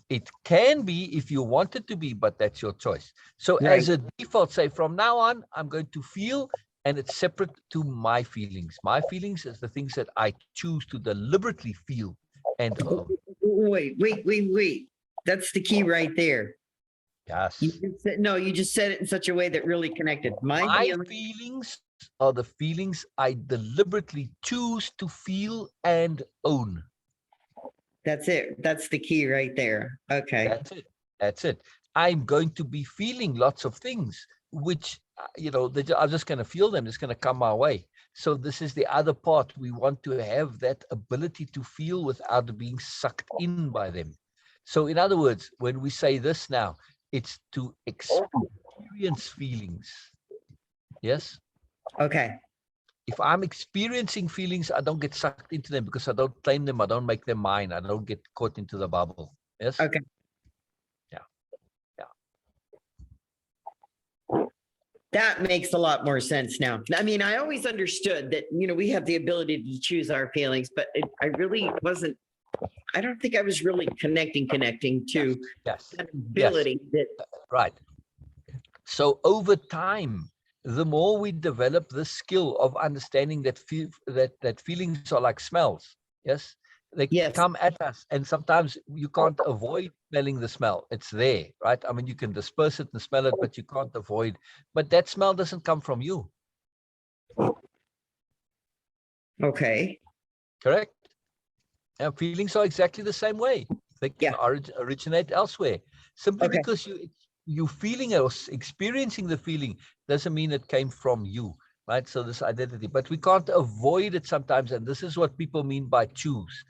It can be if you want it to be, but that's your choice. So Right. as a default, say from now on, I'm going to feel, and it's separate to my feelings. My feelings is the things that I choose to deliberately feel and own. Wait. That's the key right there. Yes. You just said it in such a way that really connected. My feelings are the feelings I deliberately choose to feel and own. That's it. That's the key right there. Okay. That's it. That's it. I'm going to be feeling lots of things, which, I'm just going to feel them. It's going to come my way. So this is the other part. We want to have that ability to feel without being sucked in by them. So in other words, when we say this now, it's to experience feelings. Yes. Okay. If I'm experiencing feelings, I don't get sucked into them because I don't claim them. I don't make them mine. I don't get caught into the bubble. Yes. Okay. That makes a lot more sense now. I mean, I always understood that, we have the ability to choose our feelings, but I really wasn't, I don't think I was really connecting to Yes. that ability. Yes. Right. So over time, the more we develop the skill of understanding that feelings are like smells, yes, They Yes. come at us, and sometimes you can't avoid smelling the smell. It's there, right? I mean, you can disperse it and smell it, but you can't avoid. But that smell doesn't come from you, Okay. correct? And feelings are exactly the same way. They can Yeah. originate elsewhere. Simply Okay. because you feeling or experiencing the feeling doesn't mean it came from you, right? So this identity, but we can't avoid it sometimes, and this is what people mean by choose.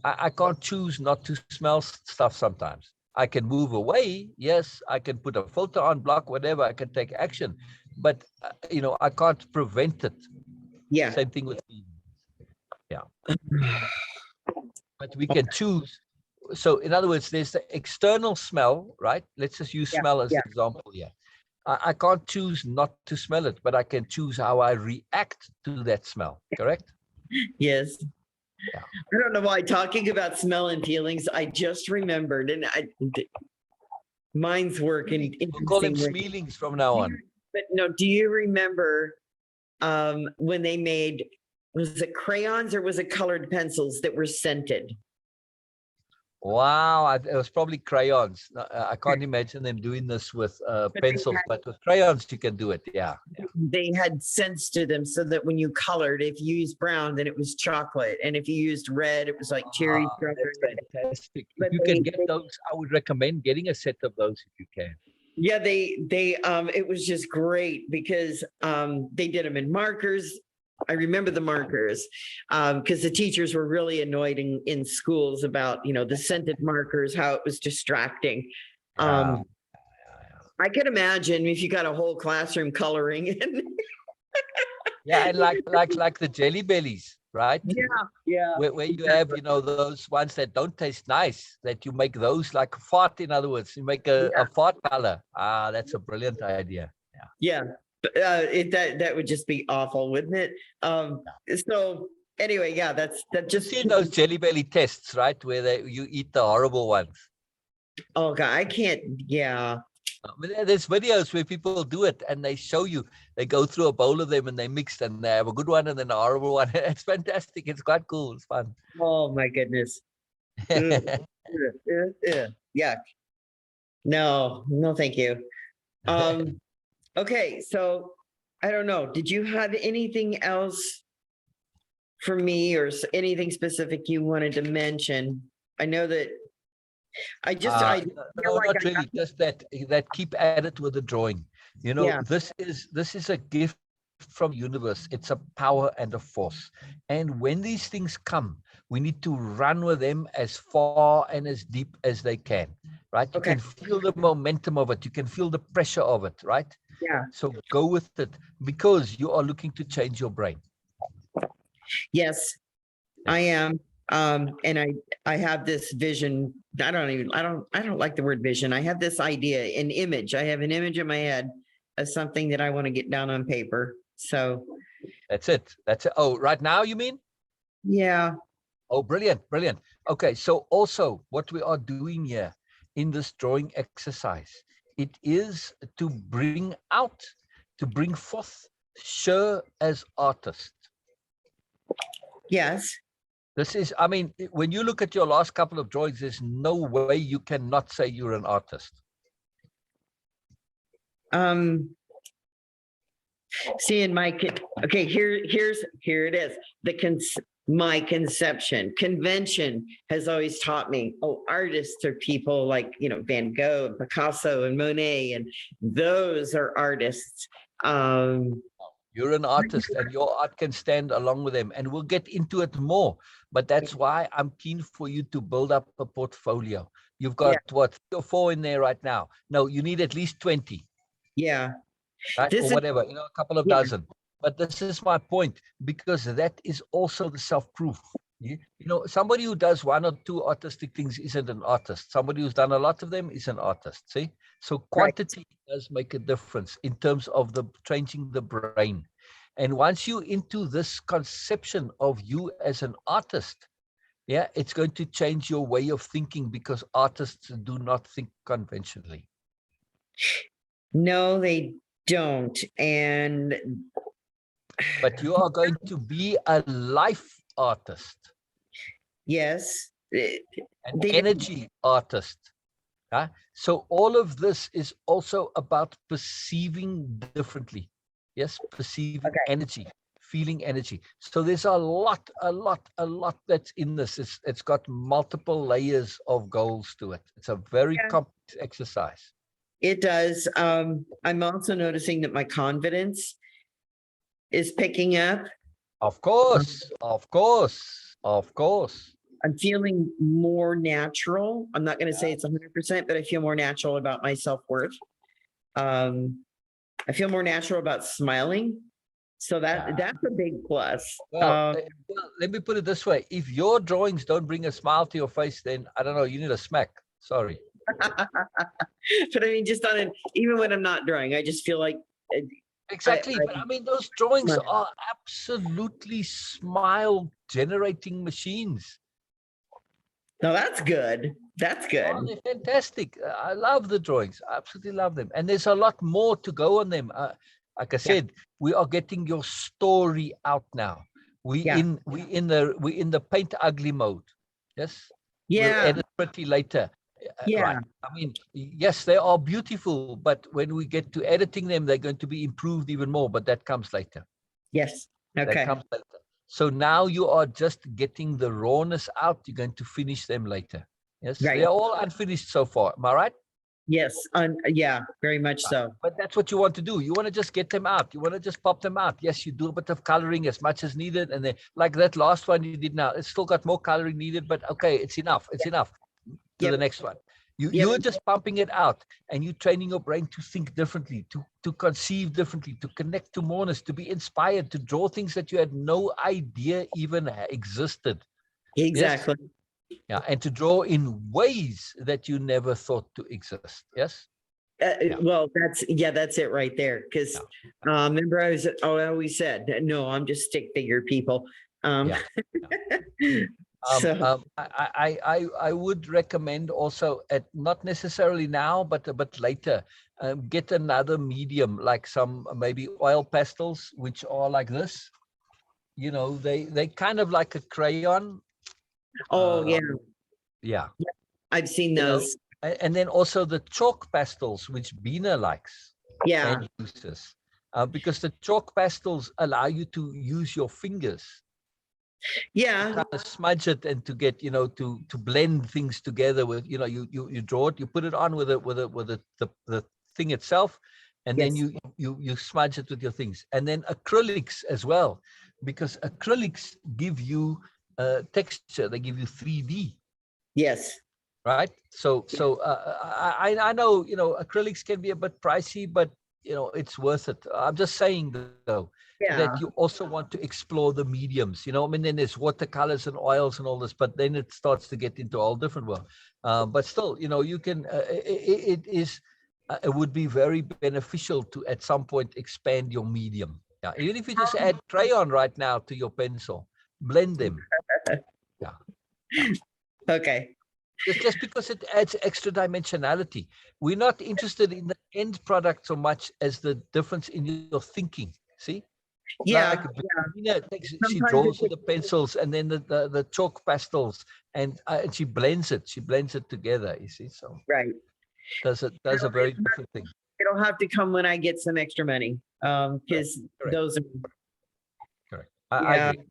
I can't choose not to smell stuff sometimes. I can move away. Yes, I can put a filter on, block, whatever. I can take action, but I can't prevent it. Yeah. Same thing with feelings. Yeah, but we can choose. So in other words, there's the external smell, right? Let's just use Yeah. smell as Yeah. an example here. I can't choose not to smell it, but I can choose how I react to that smell. Correct? Yes. Yeah. I don't know why talking about smell and feelings, I just remembered, and mine's working We'll call them interesting. smealings from now on. But no, do you remember when they made, was it crayons or was it colored pencils that were scented? Wow, it was probably crayons. I can't imagine them doing this with But pencils, but with crayons you can do it. Yeah. they had scents to them so that when you colored, if you used brown, then it was chocolate. And if you used red, it was like cherry strawberry. That's fantastic. If But you can get those, I would recommend getting a set of those if you can. yeah, it was just great because they did them in markers. I remember the markers because the teachers were really annoyed in schools about, the scented markers, how it was distracting. Yeah. I could imagine if you got a whole classroom coloring in. Yeah, and like the jelly bellies, right? Yeah. Where you have, those ones that don't taste nice, that you make those like a fart, in other words, you make a fart color. That's a brilliant idea. Yeah. That would just be awful, wouldn't it? So anyway, yeah, that You've just seen those jelly belly tests, right? Where you eat the horrible ones. oh god, I can't. Yeah. I mean, there's videos where people do it and they show you, they go through a bowl of them and they mix and they have a good one and then a horrible one. It's fantastic. It's quite cool. It's fun. Oh my goodness. Ugh, yeah. No, thank you. Okay, so I don't know. Did you have anything else for me or anything specific you wanted to mention? I know that I just I feel no, like not really. Just that keep at it with the drawing. Yeah. This is a gift from the universe. It's a power and a force. And when these things come, we need to run with them as far and as deep as they can. Right? You Okay. can feel the momentum of it. You can feel the pressure of it. Right? Yeah. So go with it because you are looking to change your brain. Yes, I am. And I have this vision. I don't like the word vision. I have this idea, an image. I have an image in my head of something that I want to get down on paper. So That's it. That's it. Oh, right now you mean? yeah. Oh, brilliant, brilliant. Okay, so also what we are doing here in this drawing exercise, it is to bring forth Sher as artist. Yes. This is, I mean, when you look at your last couple of drawings, there's no way you cannot say you're an artist. See, in my okay, here it is. My conception convention has always taught me, oh, artists are people like, Van Gogh and Picasso and Monet, and those are artists. You're an artist and your art can stand along with them, and we'll get into it more. But that's why I'm keen for you to build up a portfolio. You've got what, 3 or 4 in there right now? No, you need at least 20. Yeah. Right? Or whatever, a couple of dozen. But this is my point, because that is also the self-proof. Somebody who does 1 or 2 artistic things isn't an artist. Somebody who's done a lot of them is an artist. See? So quantity does make a difference in terms of the changing the brain. And once you into this conception of you as an artist, it's going to change your way of thinking, because artists do not think conventionally. No, they don't. But you are going to be a life artist. Yes. an They didn't. energy artist. So all of this is also about perceiving differently. Yes, perceiving Okay. energy, feeling energy. So there's a lot that's in this. It's got multiple layers of goals to it. It's a very Yeah. complex exercise. It does. I'm also noticing that my confidence is picking up. Of Um, course, of course, of course. I'm feeling more natural. I'm not going to say it's 100%, but I feel more natural about my self-worth. I feel more natural about smiling. So Yeah. that's a big plus. Well, let me put it this way. If your drawings don't bring a smile to your face, then I don't know, you need a smack. Sorry. But I mean, just on an, even when I'm not drawing, I just feel like Exactly. But I mean, those drawings are absolutely smile generating machines. no, that's good. That's Oh, good. they're fantastic. I love the drawings. I absolutely love them. And there's a lot more to go on them. Like I Yeah. said, we are getting your story out now. Yeah. We in the paint ugly mode. Yes. We'll Yeah. edit pretty later. Yeah. Right. I mean, yes, they are beautiful, but when we get to editing them, they're going to be improved even more. But that comes later. Yes. That Okay. comes later. So now you are just getting the rawness out. You're going to finish them later. Yes, Right. they're all unfinished so far. Am I right? Yes. Yeah, very much so. But that's what you want to do. You want to just get them out. You want to just pop them out. Yes, you do a bit of coloring as much as needed. And then like that last one you did now, it's still got more coloring needed, but okay, it's enough. It's enough to Yep. the next one. Yep. You're just pumping it out and you're training your brain to think differently, to conceive differently, to connect to moreness, to be inspired, to draw things that you had no idea even existed. Exactly. Yes? Yeah, and to draw in ways that you never thought to exist. Yes. Well, that's it right there. Because remember, I always said, no, I'm just stick figure people. Yeah. So I would recommend also at not necessarily now, but a bit later, get another medium like some maybe oil pastels, which are like this. You know, they kind of like a crayon. yeah, Yeah. I've seen You know, those. and then also the chalk pastels, which Bina likes Yeah. and uses, because the chalk pastels allow you to use your fingers. Yeah. Kind of smudge it and to get, you know, to blend things together with, you know, you draw it, you put it on with the thing itself, and then Yes. you smudge it with your things, and then acrylics as well, because acrylics give you texture, they give you 3D. Yes. Right. So I know, you know, acrylics can be a bit pricey, but you know, it's worth it. I'm just saying though, Yeah. that you also want to explore the mediums, you know. I mean, then there's watercolors and oils and all this, but then it starts to get into a whole different world. But still, you know, you can, it would be very beneficial to at some point expand your medium. Yeah. Even if you just add crayon right now to your pencil, blend them. Yeah. Okay. Just because it adds extra dimensionality. We're not interested in the end product so much as the difference in your thinking. See? Yeah. Like Bettina she Sometimes draws with the pencils and then the chalk pastels, and she blends it. She blends it together. You see? So right. does a very different thing. It'll have to come when I get some extra money. Because Correct. those are Correct. I agree.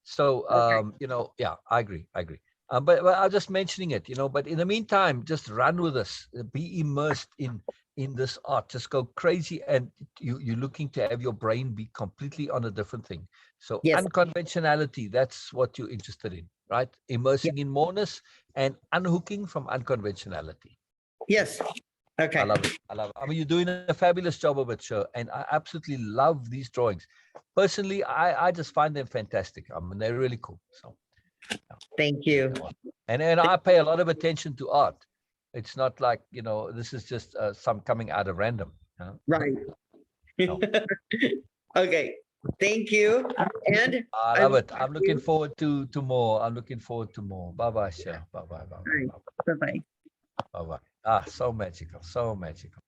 So you know, yeah, I agree. But I'm just mentioning it, you know. But in the meantime, just run with us. Be immersed in this art. Just go crazy, and you're looking to have your brain be completely on a different thing. So Yes. unconventionality, that's what you're interested in, right? Immersing in moreness and unhooking from unconventionality. Yes. Okay. I love it. I mean, you're doing a fabulous job of it, Sher, and I absolutely love these drawings. Personally, I just find them fantastic. I mean, they're really cool. So. Thank you. And I pay a lot of attention to art. It's not like, you know, this is just some coming out of random. Right. No. Okay. Thank you. And I love it. I'm looking forward to more. I'm looking forward to more. Bye-bye, Sher. Bye-bye. Bye-bye. Bye-bye. So magical. So magical.